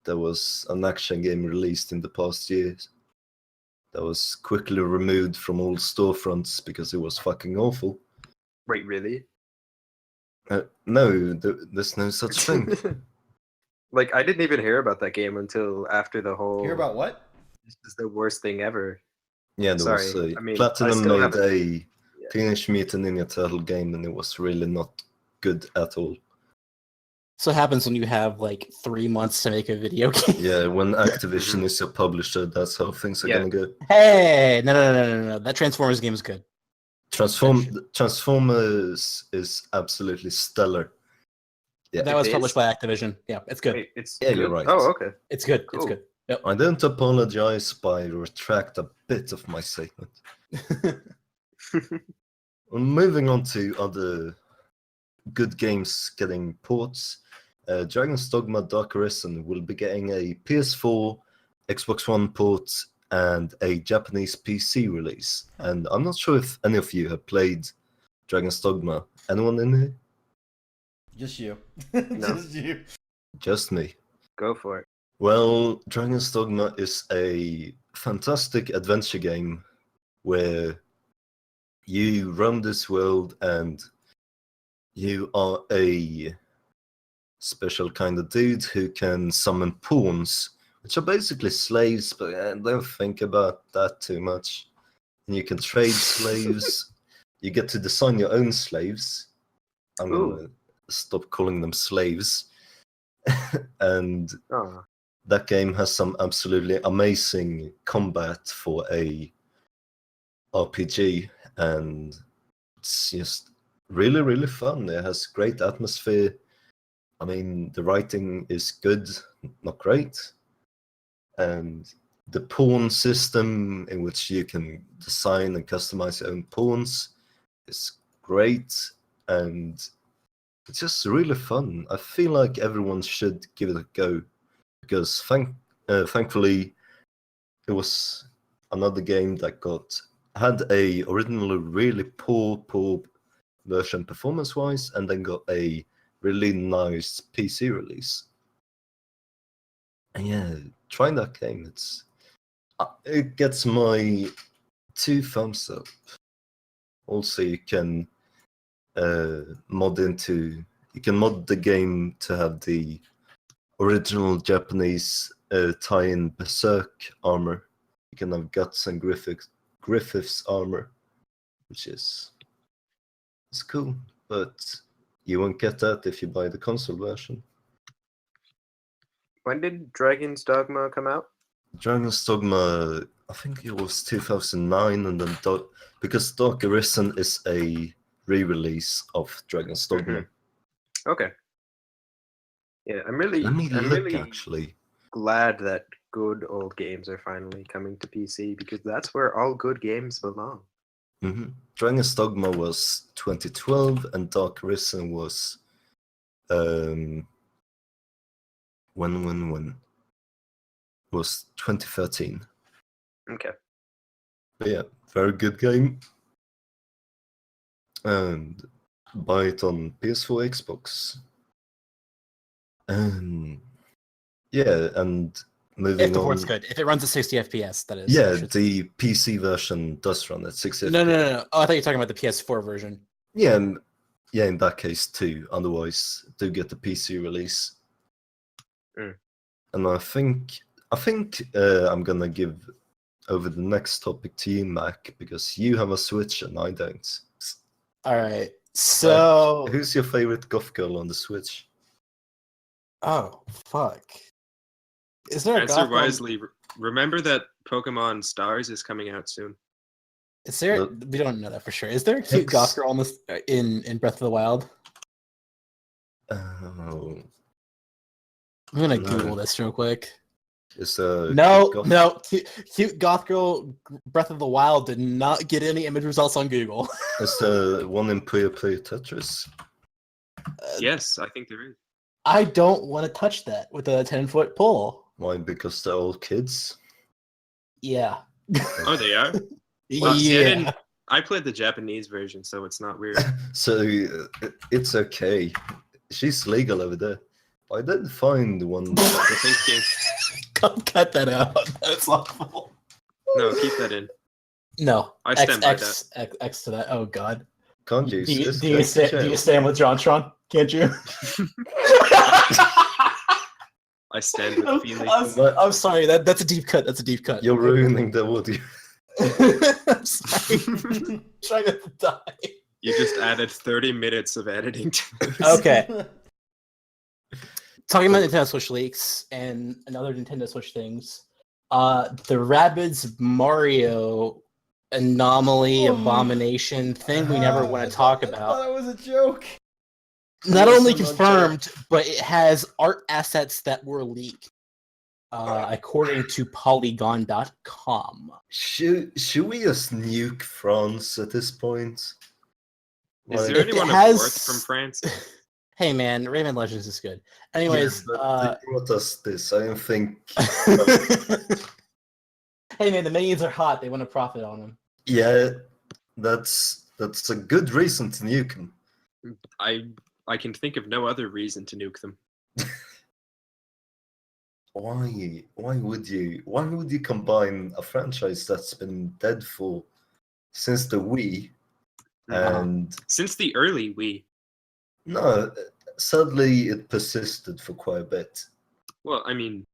There was an action game released in the past years. That was quickly removed from all storefronts because it was fucking awful. Wait, really? No, there's no such thing. Like, I didn't even hear about that game until after the whole. Hear about what? This is the worst thing ever. Yeah, there was Sorry, a I mean, I Platinum still made haven't- a Teenage Mutant Ninja Turtle game, and it was really not good at all. So what happens when you have like 3 months to make a video game? Yeah, when Activision is your publisher, that's how things are Yeah. gonna go. Hey, no. That Transformers game is good. Transformers is absolutely stellar. Yeah, That was It published is? by Activision. Yeah, it's good. Wait, it's Yeah, good? you're right. Oh, okay. It's good. It's Cool. good. Yep. I don't apologize, but I retract a bit of my statement. Well, moving on to other good games getting ports, Dragon's Dogma Dark Arisen will be getting a PS4, Xbox One port, and a Japanese PC release. And I'm not sure if any of you have played Dragon's Dogma. Anyone in here? Just you. No. Just you. Just me. Go for it. Well, Dragon's Dogma is a fantastic adventure game where you roam this world and you are a special kind of dude who can summon pawns, which are basically slaves, but don't think about that too much. And you can trade slaves. You get to design your own slaves. I'm Ooh. going to stop calling them slaves. And Oh, that game has some absolutely amazing combat for a RPG, and it's just really, really fun. It has great atmosphere. I mean, the writing is good, not great. And the pawn system in which you can design and customize your own pawns is great. And it's just really fun. I feel like everyone should give it a go because thankfully it was another game that had a originally really poor version performance-wise, and then got a really nice PC release. And yeah, trying that game, it gets my 2 thumbs up. Also, you can mod the game to have the original Japanese tie-in Berserk armor. You can have Guts and Griffith's armor, which is cool, but you won't get that if you buy the console version. When did Dragon's Dogma come out? Dragon's Dogma, I think it was 2009, and then because Dark Arisen is a re-release of Dragon's Dogma. Okay. Yeah, I'm really Actually. glad that good old games are finally coming to PC because that's where all good games belong. Dragon's Dogma was 2012, and Dark Arisen was when was 2013. Okay. But yeah, very good game. And buy it on PS4, Xbox. Yeah, and moving If the on. port's good, if it runs at 60 FPS, that is. Yeah, the PC version does run at 60 FPS. No. Oh, I thought you were talking about the PS4 version. Yeah, in that case too. Otherwise, do get the PC release. And I think I'm gonna give over the next topic to you, Mac, because you have a Switch and I don't. All right. So, who's your favorite goth girl on the Switch? oh fuck, is there a Answer goth girl- wisely. Remember that Pokemon Stars is coming out soon. Is there? We don't know that for sure. Is there a cute goth girl on this in Breath of the Wild? Oh, I'm gonna No. Google this real quick. it's No, cute goth girl Breath of the Wild did not get any image results on Google. It's the one in Puyo Puyo Tetris. Yes, I think there is. I don't want to touch that with a 10-foot pole. Why? Because they're all kids. Yeah. Oh, they are? Well, see, Yeah. I played the Japanese version, so it's not weird. So it's okay. She's legal over there. I didn't find one. I think Cut that out. That's awful. no, keep that in. No. I stand by X to that. Oh god. Can't you? Do you Just go to stand jail. with JonTron? Can't you? I stand with Felix. I'm sorry. That's a deep cut. That's a deep cut. You're ruining the audio. I'm sorry. I'm trying not to die. You just added 30 minutes of editing to this. Okay. Talking about Nintendo Switch leaks and other Nintendo Switch things, the Rabbids Mario anomaly abomination thing we never want to talk I about. thought it was a joke. Not Yes, only I'm not confirmed, but it has art assets that were leaked, according to Polygon.com. Should we just nuke France at this point? Is Like- there anyone It has- of worth from France? Hey man, Rayman Legends is good. Yeah, Anyways, but they brought us this. I don't think. hey man, the minions are hot. They want to profit on them. Yeah, that's a good reason to nuke them. I can think of no other reason to nuke them. Why would you combine a franchise that's been dead since the Wii and Since the early Wii. no, sadly it persisted for quite a bit. Well, I mean,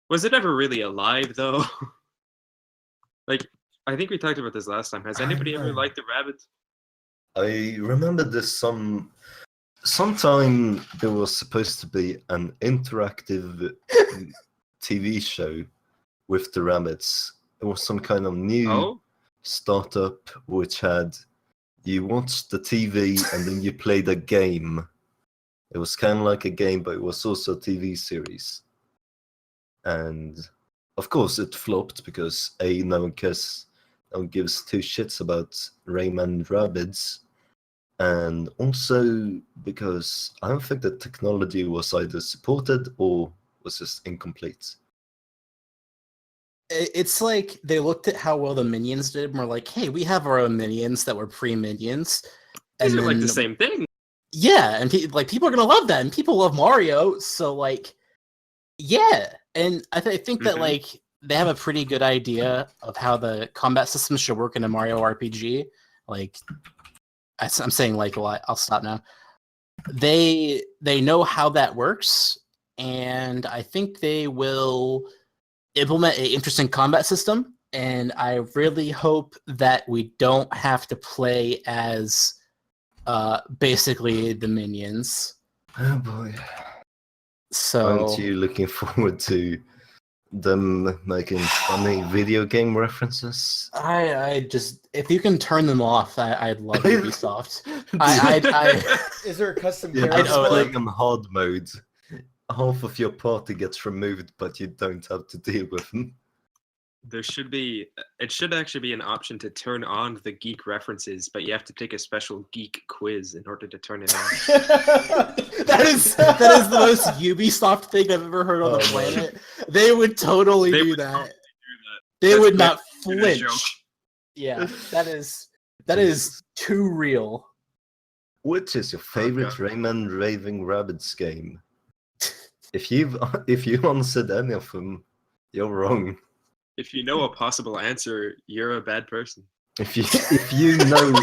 was it ever really alive though? Like, I think we talked about this last time. Has anybody ever liked the Rabbids? I remember this sometime there was supposed to be an interactive TV show with the rabbits. It was some kind of new startup which had you watched the TV and then you played a game. It was kind of like a game, but it was also a TV series. And of course it flopped because no one gives two shits about Rayman Rabbids. and also because I don't think that technology was either supported or was just incomplete. It's like they looked at how well the minions did and were like, hey, we have our own minions that were pre-minions. These And are like the then- same thing. Yeah, and people are gonna love that, and people love Mario, so like, yeah. And I think that Mhm. like they have a pretty good idea of how the combat system should work in a Mario RPG. Like, I'm saying like a lot. I'll stop now. They know how that works, and I think they will implement an interesting combat system, and I really hope that we don't have to play as basically the minions. Oh boy. So Aren't you looking forward to them making funny video game references? I just, if you can turn them off, I'd love Ubisoft. I Is there a custom Yeah, character? that's know, playing on hard mode. Half of your party gets removed, but you don't have to deal with them. There should be. It should actually be an option to turn on the geek references, but you have to take a special geek quiz in order to turn it on. that is the most Ubisoft thing I've ever heard on the Oh, no. planet. They would totally They do would that. totally They That's would not great. Good joke. flinch. Yeah, that is too real. Which is your favorite God. Rayman Raving Rabbids game? If you answered any of them, you're wrong. If you know a possible answer, you're a bad person. If you know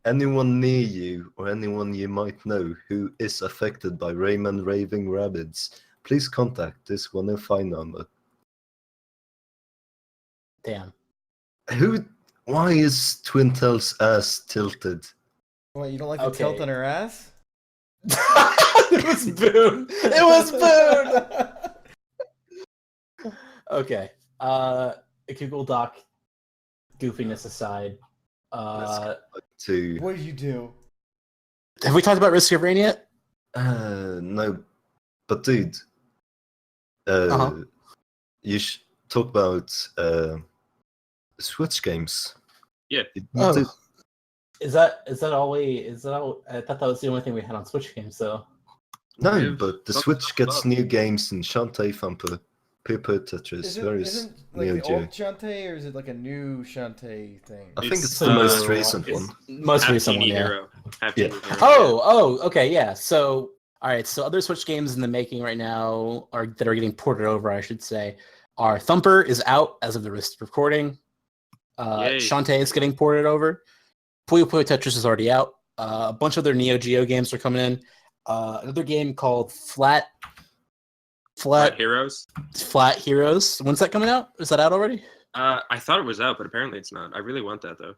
anyone near you or anyone you might know who is affected by Rayman Raving Rabbids, please contact this 105 number. Damn. Why is Twintel's ass tilted? What, you don't like the Okay. tilt on her ass? It was Boon. It was Boon. Okay. Google Doc goofiness aside. To What did you do? Have we talked about Risk of Rain yet? no, but dude, you should talk about Switch games. Yeah. Dude, Is that all? I thought that was the only thing we had on Switch games. So no, We've but the talked Switch about gets that. new games in Shantae Thumper, Paper Tetris, various Isn't like Neo the Geo. old Shantae, or is it like a new Shantae thing? I think it's It's, the most uh, recent it's one. most Half recent one, Teeny yeah. Hero. Half Yeah. Teeny Hero, Oh, okay, yeah. So, all right. So, other Switch games in the making right now, or that are getting ported over, I should say, are Thumper is out as of the recording. Yay. Shantae is getting ported over. Puyo Puyo Tetris is already out. A bunch of other Neo Geo games are coming in. Another game called Flat Heroes. Heroes. When's that coming out? Is that out already? I thought it was out, but apparently it's not. I really want that though.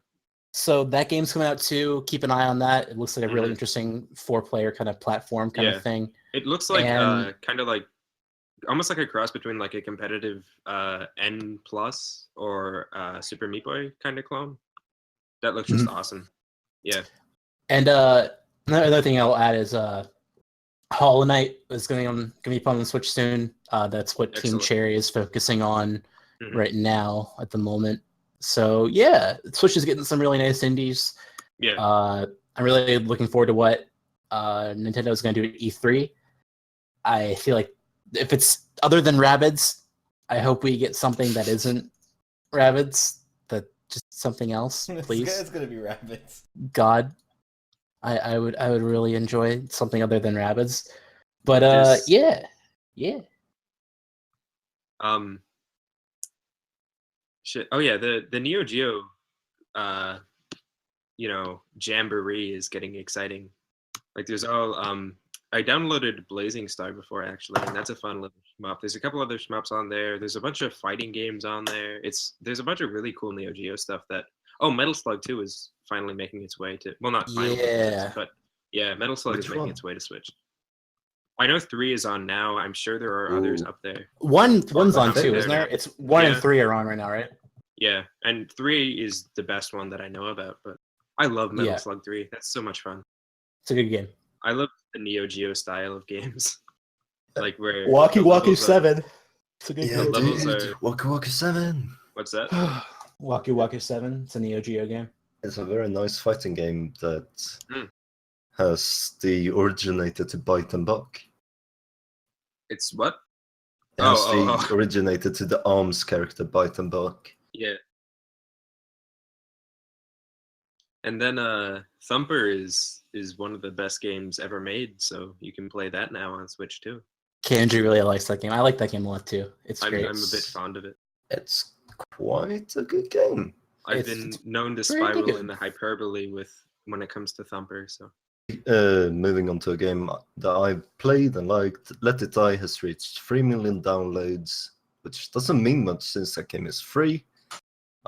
So that game's coming out too. Keep an eye on that. It looks like a really Mhm. interesting 4-player kind of platform kind Yeah. of thing. It looks like And- kind of like almost like a cross between like a competitive N plus or Super Meat Boy kind of clone. That looks just awesome. Yeah. And another thing I'll add is Hollow Knight is going to be put on the Switch soon. That's what Team Excellent. Cherry is focusing on Mhm. right now at the moment. So yeah, Switch is getting some really nice indies. Yeah. I'm really looking forward to what Nintendo is going to do at E3. I feel like if it's other than Rabbids, I hope we get something that isn't Rabbids, that just something else, please. It's gonna be rabbits. God, I would really enjoy something other than Rabbids. But There's- yeah. Shit. Oh yeah, the Neo Geo jamboree is getting exciting. Like there's all I downloaded Blazing Star before actually, and that's a fun little shmup. There's a couple other shmups on there. There's a bunch of fighting games on there. There's a bunch of really cool Neo Geo stuff that Metal Slug 2 is finally making its way to, well, not finally, Yeah. but yeah, Metal Slug Which is making one? its way to Switch. I know 3 is on now. I'm sure there are others Ooh. up there. One's on Okay. too, isn't there? It's 1 and Yeah. 3 are on right now, right? Yeah, and 3 is the best one that I know about, but I love Metal Yeah. Slug 3. That's so much fun. It's a good game. I love the Neo Geo style of games. Like where Waku the Waku levels are- 7. It's a good Yeah, The game. levels dude. are- Waka Waka 7. What's that? Waku Waku 7. It's a Neo Geo game. It's a very nice fighting game that Mm. has the originator to Bite and Buck. It's what? It has Oh, the oh, oh. originator to the Arms character Bite and Buck. Yeah. And then Thumper is one of the best games ever made, so you can play that now on Switch too. Kendry really likes that game. I like that game a lot too. It's I'm great. a bit fond of it. It's quite a good game. I've It's been known to pretty spiral good. into hyperbole when it comes to Thumper, so Moving on to a game that I've played and liked, Let It Die has reached 3 million downloads, which doesn't mean much since that game is free.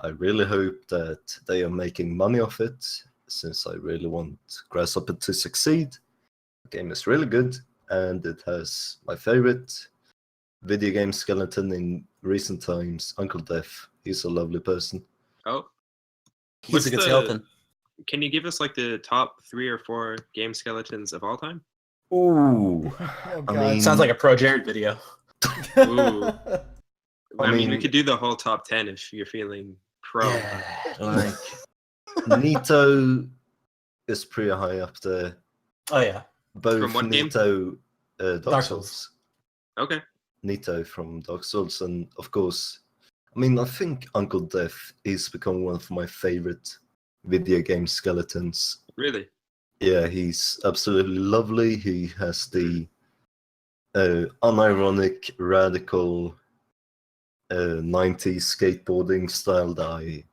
I really hope that they are making money off it, since I really want Grasshopper to succeed. The game is really good, and it has my favorite video game skeleton in recent times, Uncle Def. He's a lovely person. oh. He's What's a good the- skeleton. Can you give us like the top 3 or 4 game skeletons of all time? Ooh, Oh, I God. mean, Sounds like a Pro Jared video. Ooh. I mean, we mean- could do the whole top 10 if you're feeling pro. yeah, like Nito is pretty high up there. Oh yeah. Both From what game? Nito, Dark Dark Souls. Okay. Nito from Dark Souls, and of course, I mean, I think Uncle Def is become one of my favorite video game skeletons. Really? Yeah, he's absolutely lovely. He has the unironic, radical 90s skateboarding style that I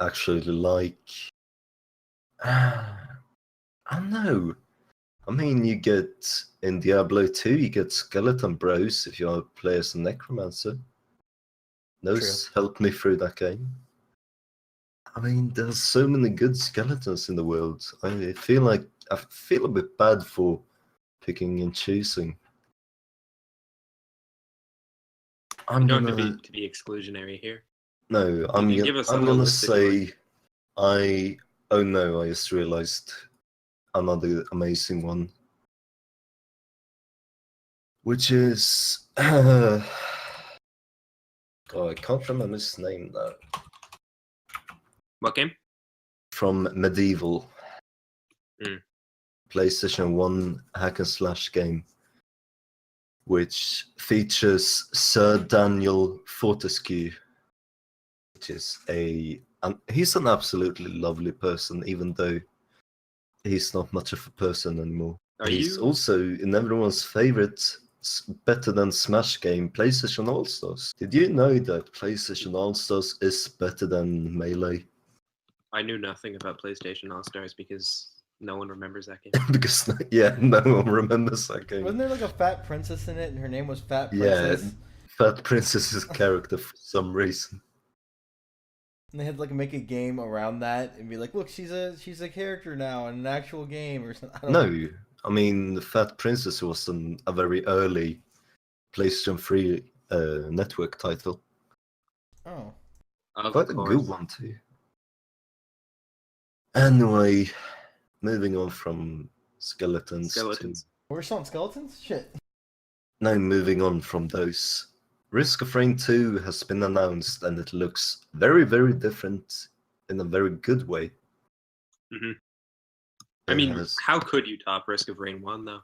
actually like. I don't know. I mean, you get in Diablo 2, you get skeleton bros if you play as a necromancer. Those helped me through that game. I mean, there's so many good skeletons in the world. I feel a bit bad for picking and choosing. I'm You don't gonna have to be exclusionary here. no. I'm can gonna give us a I'm whole gonna list if you say oh no! I just realized another amazing one, which is God, I can't remember his name though. What game? From Medieval, Mm. PlayStation 1 hack and slash game, which features Sir Daniel Fortescue, which is he's an absolutely lovely person, even though he's not much of a person anymore. He's also in everyone's favorite better than Smash game, PlayStation All-Stars. Did you know that PlayStation All-Stars is better than Melee? I knew nothing about PlayStation All-Stars because no one remembers that game. Because, yeah, no one remembers that game. Wasn't there like a fat princess in it, and her name was Fat Yeah, Princess? Fat Princess's character for some reason. And they had to like make a game around that and be like, look, she's a character now in an actual game or something. I don't know. No, I mean, the Fat Princess was a very early PlayStation 3 network title. Oh. Of Quite a course. good one too. Anyway, moving on from skeletons. Skeletons. We're still on skeletons? Shit. Now moving on from those. Risk of Rain 2 has been announced and it looks very, very different in a very good way. Mhm. I mean, how could you top Risk of Rain 1 though?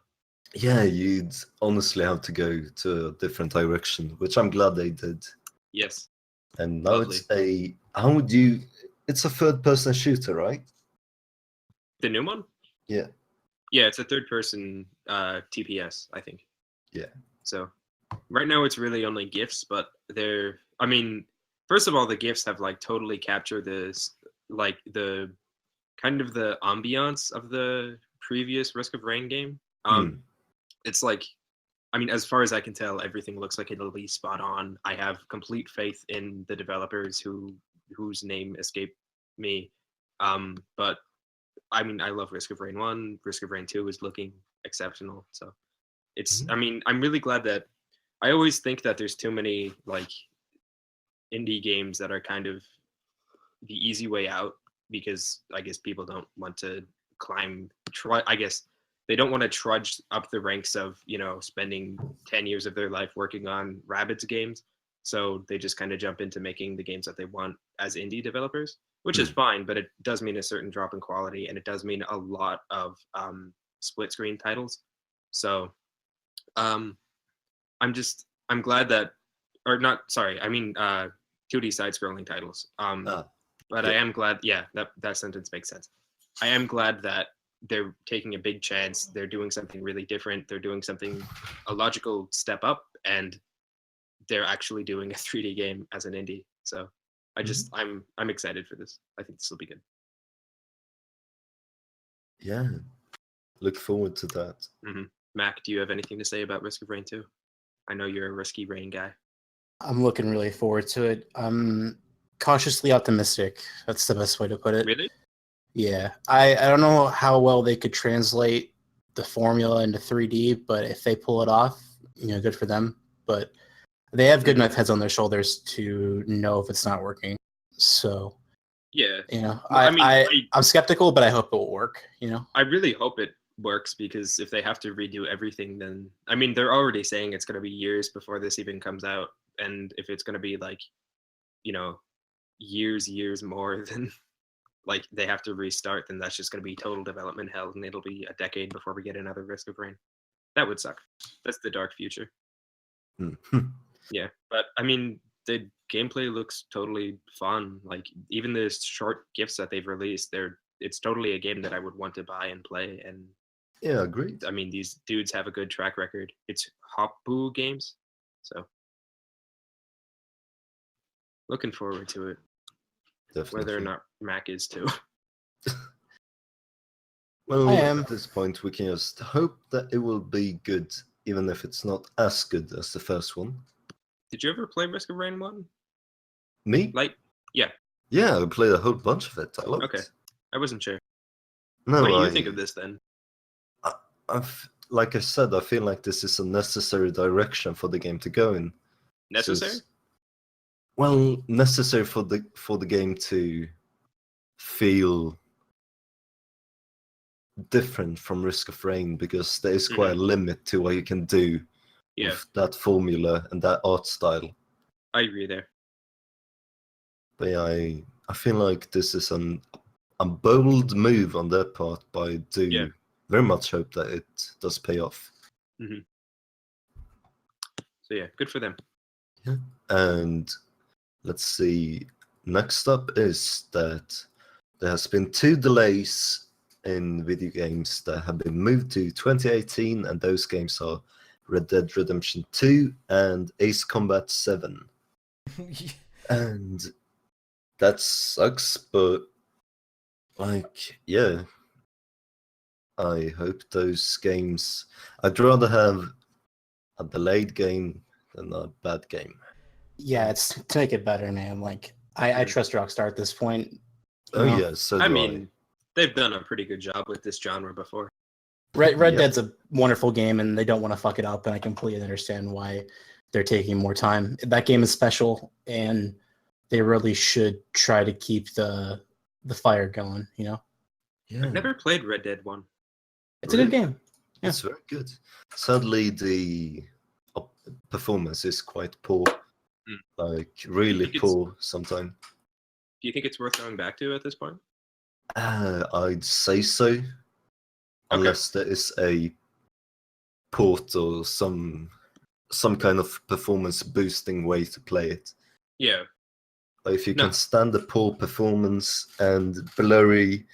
Yeah, you'd honestly have to go to a different direction, which I'm glad they did. Yes. And now Lovely. it's a third-person shooter, right? The new one? Yeah. Yeah, it's a third-person TPS, I think. Yeah. So right now it's really only GIFs, but I mean, first of all, the GIFs have like totally captured this, like the kind of the ambiance of the previous Risk of Rain game. It's like, I mean, as far as I can tell, everything looks like it'll be spot on. I have complete faith in the developers whose name escaped me. But I mean, I love Risk of Rain 1. Risk of Rain 2 is looking exceptional. So it's, I mean, I'm really glad that I always think that there's too many like indie games that are kind of the easy way out because I guess people don't want to I guess they don't want to trudge up the ranks of, spending 10 years of their life working on RABBID's games. So they just kind of jump into making the games that they want as indie developers. which is fine, but it does mean a certain drop in quality, and it does mean a lot of split screen titles. So I'm glad that, or not, sorry, I mean 2D side scrolling titles. But I am glad, that sentence makes sense. I am glad that they're taking a big chance. They're doing something really different. They're doing something, a logical step up, and they're actually doing a 3D game as an indie. So I'm excited for this. I think this will be good. Yeah, look forward to that. Mac, do you have anything to say about Risk of Rain 2? I know you're a Risky Rain guy. I'm looking really forward to it. I'm cautiously optimistic. That's the best way to put it. Really? Yeah. I don't know how well they could translate the formula into 3D, but if they pull it off, good for them. But they have good enough heads on their shoulders to know if it's not working. So, yeah, I'm skeptical, but I hope it will work. I really hope it works, because if they have to redo everything, then they're already saying it's going to be years before this even comes out, and if it's going to be like, years more than like they have to restart, then that's just going to be total development hell, and it'll be a decade before we get another Risk of Rain. That would suck. That's the dark future. Yeah, but the gameplay looks totally fun. Like, even the short GIFs that they've released, it's totally a game that I would want to buy and play. And yeah, agreed. These dudes have a good track record. It's Hopboo Games, so looking forward to it. Definitely. Whether or not Mac is too. Well, I am. at this point, we can just hope that it will be good, even if it's not as good as the first one. Did you ever play Risk of Rain 1? Me? Yeah. Yeah, I played a whole bunch of it. I loved it. I wasn't sure. No, what do you think of this then? Like I said, I feel like this is a necessary direction for the game to go in. Necessary? Well, necessary for the game to feel different from Risk of Rain, because there is quite a limit to what you can do with that formula and that art style. I agree there. But yeah, I feel like this is a bold move on their part, but I do very much hope that it does pay off. So yeah, good for them. Yeah. And let's see, next up is that there has been 2 delays in video games that have been moved to 2018, and those games are Red Dead Redemption 2 and Ace Combat 7. And that sucks, but yeah, I hope those games, I'd rather have a delayed game than a bad game. Yeah, it's to make it better, man. Like, I trust Rockstar at this point. Yeah, so they've done a pretty good job with this genre before. Red Dead's a wonderful game, and they don't want to fuck it up, and I completely understand why they're taking more time. That game is special, and they really should try to keep the fire going, Yeah. I've never played Red Dead 1. It's a good game. Yeah. It's very good. Sadly, the performance is quite poor. Like, really poor sometimes. Do you think it's worth going back to at this point? I'd say so. Unless there is a port or some kind of performance boosting way to play it. Yeah. But if you can stand the poor performance and blurry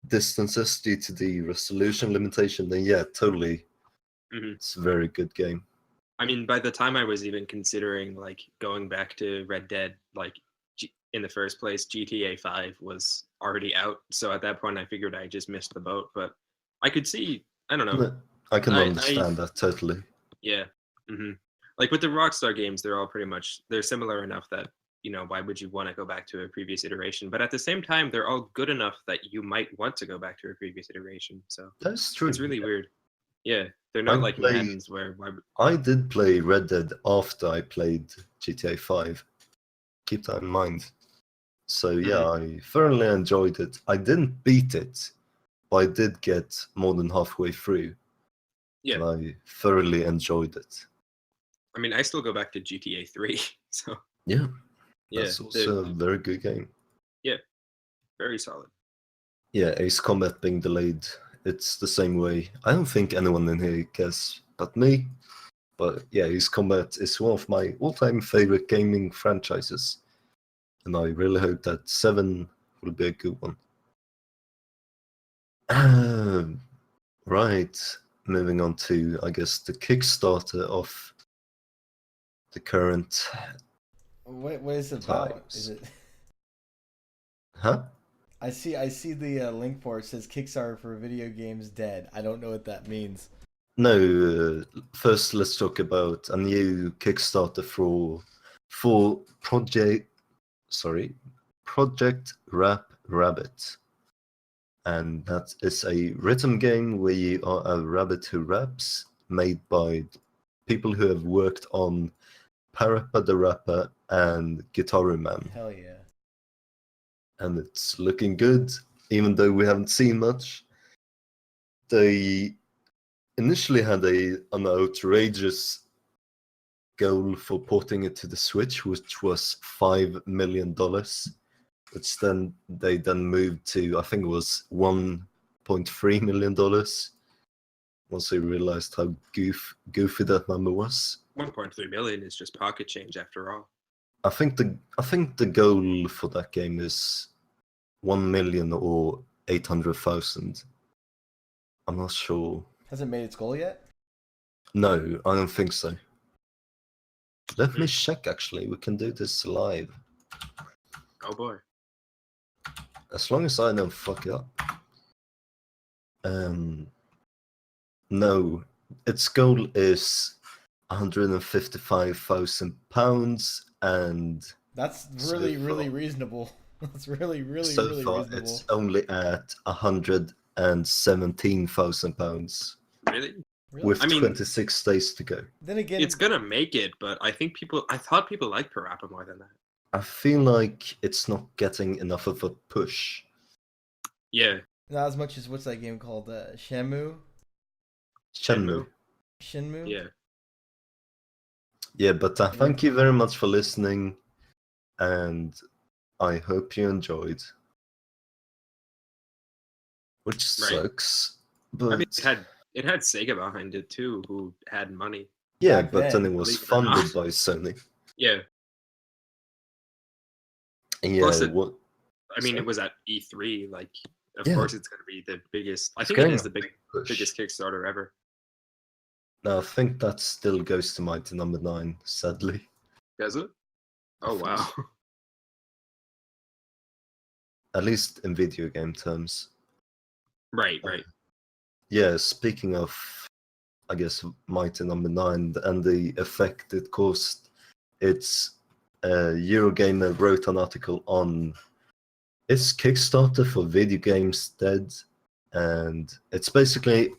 distances due to the resolution limitation, then yeah, totally. It's a very good game. By the time I was even considering like going back to Red Dead, like in the first place, GTA 5 was already out. So at that point, I figured I just missed the boat. But I could see, I don't know. I can understand that totally. Yeah. Like with the Rockstar games, they're all they're similar enough that, why would you want to go back to a previous iteration? But at the same time, they're all good enough that you might want to go back to a previous iteration. So that's true. It's really weird. Yeah. They're not like Maddens where... I did play Red Dead after I played GTA 5. Keep that in mind. So yeah, I thoroughly enjoyed it. I didn't beat it, but I did get more than halfway through. Yeah. And I thoroughly enjoyed it. I still go back to GTA 3. So yeah. That's also a very good game. Yeah. Very solid. Yeah, Ace Combat being delayed. It's the same way. I don't think anyone in here cares but me. But yeah, Ace Combat is one of my all-time favorite gaming franchises. And I really hope that 7 will be a good one. Right, moving on to, I guess, the Kickstarter of the current What is it about? times. Is it? Huh? I see the link for it. It says Kickstarter for video games dead. I don't know what that means. No, first let's talk about a new Kickstarter for Project Rabbit. And that is a rhythm game where you are a rabbit who raps, made by people who have worked on Parappa the Rapper and Guitar Man. Hell yeah. And it's looking good, even though we haven't seen much. They initially had an outrageous goal for porting it to the Switch, which was $5 million. Which then they moved to, I think it was $1.3 million. Once they realized how goofy that number was. 1.3 million is just pocket change after all. I think the goal for that game is 1 million or 800,000. I'm not sure. Hasn't made its goal yet? No, I don't think so. Let me check, actually. We can do this live. Oh boy. As long as I don't fuck it up. No, its goal is £155,000, and That's So really far- reasonable. That's really so really far reasonable. it's only at £117,000 Really? Really? with I mean- 26 days to go. Then again, It's gonna make it, but I thought people liked Parappa more than that. I feel like it's not getting enough of a push. Yeah. not as much as what's that game called? Shenmue? Shenmue. Shenmue? Yeah. Yeah, but thank you very much for listening, and I hope you enjoyed. Which Right. sucks, but I mean, it had Sega behind it too, who had money. yeah, back but then then, it was believe it or not. funded by Sony. Yeah. And Plus yeah, it- what? I mean, So- it was at E3. Like, of Yeah. course, it's gonna be the biggest. I It's think it getting is a the big push. biggest Kickstarter ever. No, I think that still goes to Mighty Number 9, sadly. Does it? Oh wow. At least in video game terms. Right. Yeah, speaking of, I guess, Mighty Number 9 and the effect it caused, Eurogamer wrote an article on its Kickstarter for video games dead, and it's basically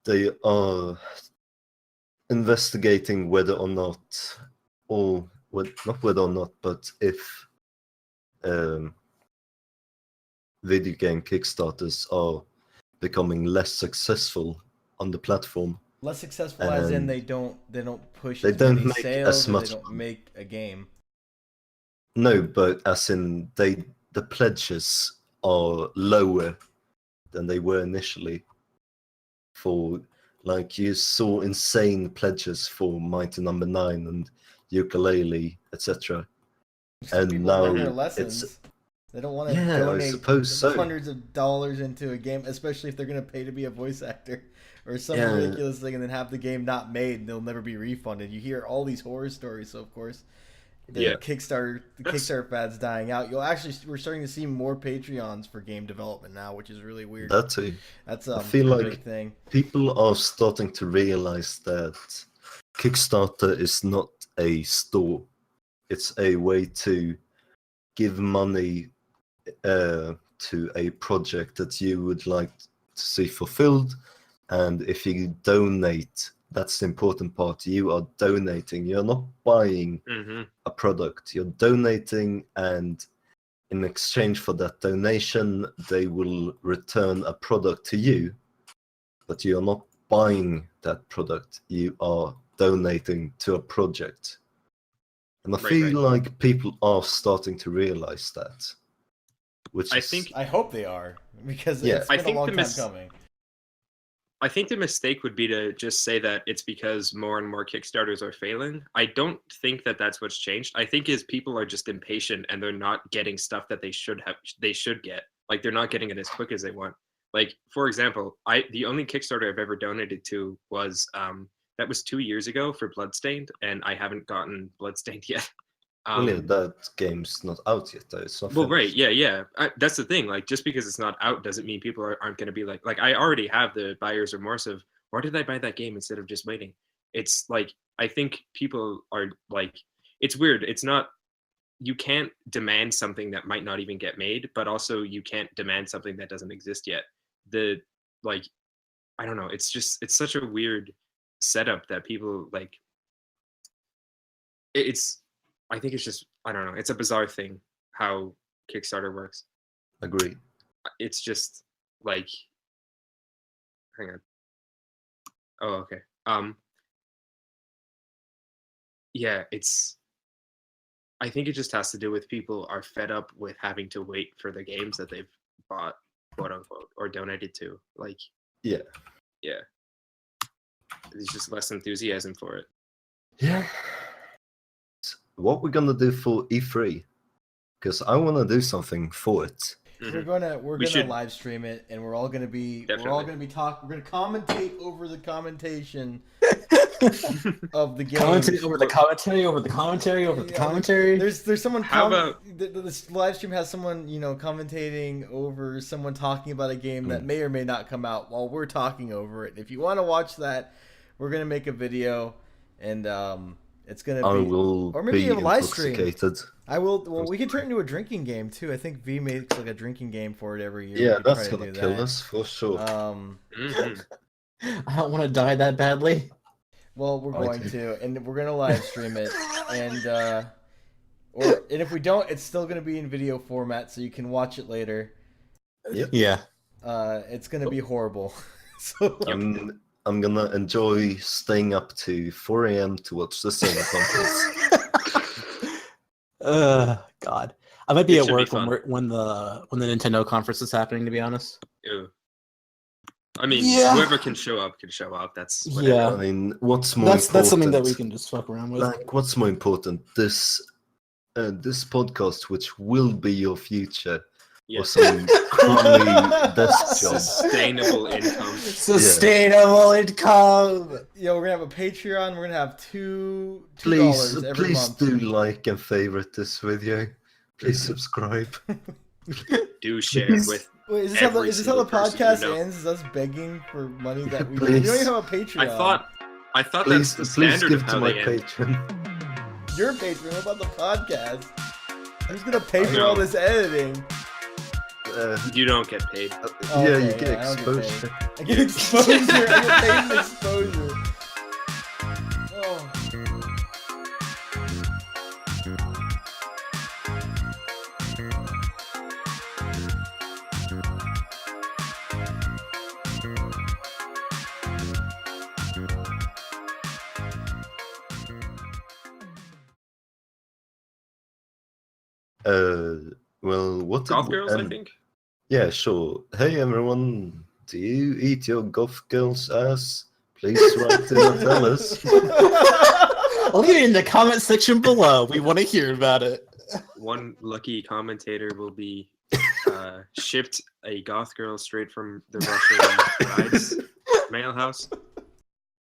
they are investigating whether or not, not whether or not, but if video game Kickstarters are becoming less successful on the platform. Less successful as in And they don't push they as don't many make sales as or much they don't money. make a game. No, but as in the pledges are lower than they were initially. For like you saw insane pledges for Mighty Number 9 and Ukulele, etc. Some And people now learn their it's- lessons. They don't want to Yeah, I donate suppose so. hundreds of dollars into a game, especially if they're going to pay to be a voice actor or some Yeah. ridiculous thing, and then have the game not made and they'll never be refunded. You hear all these horror stories, so of course, the Yeah. Kickstarter fad's dying out. We're starting to see more Patreons for game development now, which is really weird. That too. That's I feel a like big thing. People are starting to realize that Kickstarter is not a store. It's a way to give money to a project that you would like to see fulfilled. And if you donate, that's the important part. You are donating. You're not buying Mm-hmm. a product. You're donating, and in exchange for that donation, they will return a product to you. But you're not buying that product. You are donating to a project. And I Right, feel like people are starting to realize that. which I is, think I hope they are, because Yeah. it's I been a think long the time mis- coming. I think the mistake would be to just say that it's because more and more Kickstarters are failing. I don't think that that's what's changed. I think is people are just impatient and they're not getting stuff that they should get. Like they're not getting it as quick as they want. Like for example, the only Kickstarter I've ever donated to was that was 2 years ago for Bloodstained, and I haven't gotten Bloodstained yet. well, yeah, that game's not out yet, though. It's not Well, right, finished. yeah. That's the thing. Like, just because it's not out doesn't mean people aren't going to be like, I already have the buyer's remorse of why did I buy that game instead of just waiting? It's like I think people are like, it's weird. It's not. You can't demand something that might not even get made, but also you can't demand something that doesn't exist yet. The like, I don't know. It's such a weird setup that people like. It's I think it's just I don't know. It's a bizarre thing how Kickstarter works. Agreed. It's just like hang on. Oh, okay. Yeah, I think it just has to do with people are fed up with having to wait for the games that they've bought, quote unquote, or donated to. Like Yeah. There's just less enthusiasm for it. Yeah. What we're gonna do for E3? Because I want to do something for it. We're Mhm. gonna We should- live stream it, and we're all gonna Definitely. we're gonna commentate over the commentation of the game. Commentary over the commentary over the commentary over the commentary. There's someone. How about- this live stream has someone commentating over someone talking about a game that may or may not come out while we're talking over it. If you want to watch that, we're gonna make a video, and it's gonna I be will or maybe be a live stream. intoxicated. I will. Well, we can turn it into a drinking game too. I think V makes like a drinking game for it every year. Yeah, We could that's try to gonna do kill that. us for sure. Mhm. I don't want to die that badly. Well, we're I going do. to, and we're gonna live stream it, and and if we don't, it's still gonna be in video format, so you can watch it later. Yep. Yeah. It's gonna be horrible. So I'm gonna enjoy staying up to 4 a.m. to watch the Sony conference. God. I might be It at should be work fun. when the Nintendo conference is happening. To be honest. Ew. I mean, Yeah. whoever can show up can show up. That's whatever. Yeah. I mean, what's more important? That's something that we can just fuck around with. Like, what's more important? This podcast, which will be your future, or Yes. some crummy desk job. Sustainable income. Sustainable income. yeah, we're gonna have a Patreon. We're gonna have $2 Please, every please month. do like and favorite this video. Please subscribe. Do share Please. with. Wait, is this Every how the single person you podcast know. ends? Is us begging for money that we Please. don't even have a Patreon? I thought Please, that's the please standard give of to how my they end. patron. Your Patreon. What about the podcast? Who's gonna pay for No. all this editing? You don't get paid. Yeah, you Okay, get yeah, I don't get exposure. paid. I get exposure. I get paid for exposure. Oh. Well, what did Golf we girls, I end- think. Yeah, sure. Hey everyone, do you eat your golf girl's ass? Please write in and tell us. Leave it in the comment section below. We want to hear about it. One lucky commentator will be shipped a goth girl straight from the Russian bride's mail house.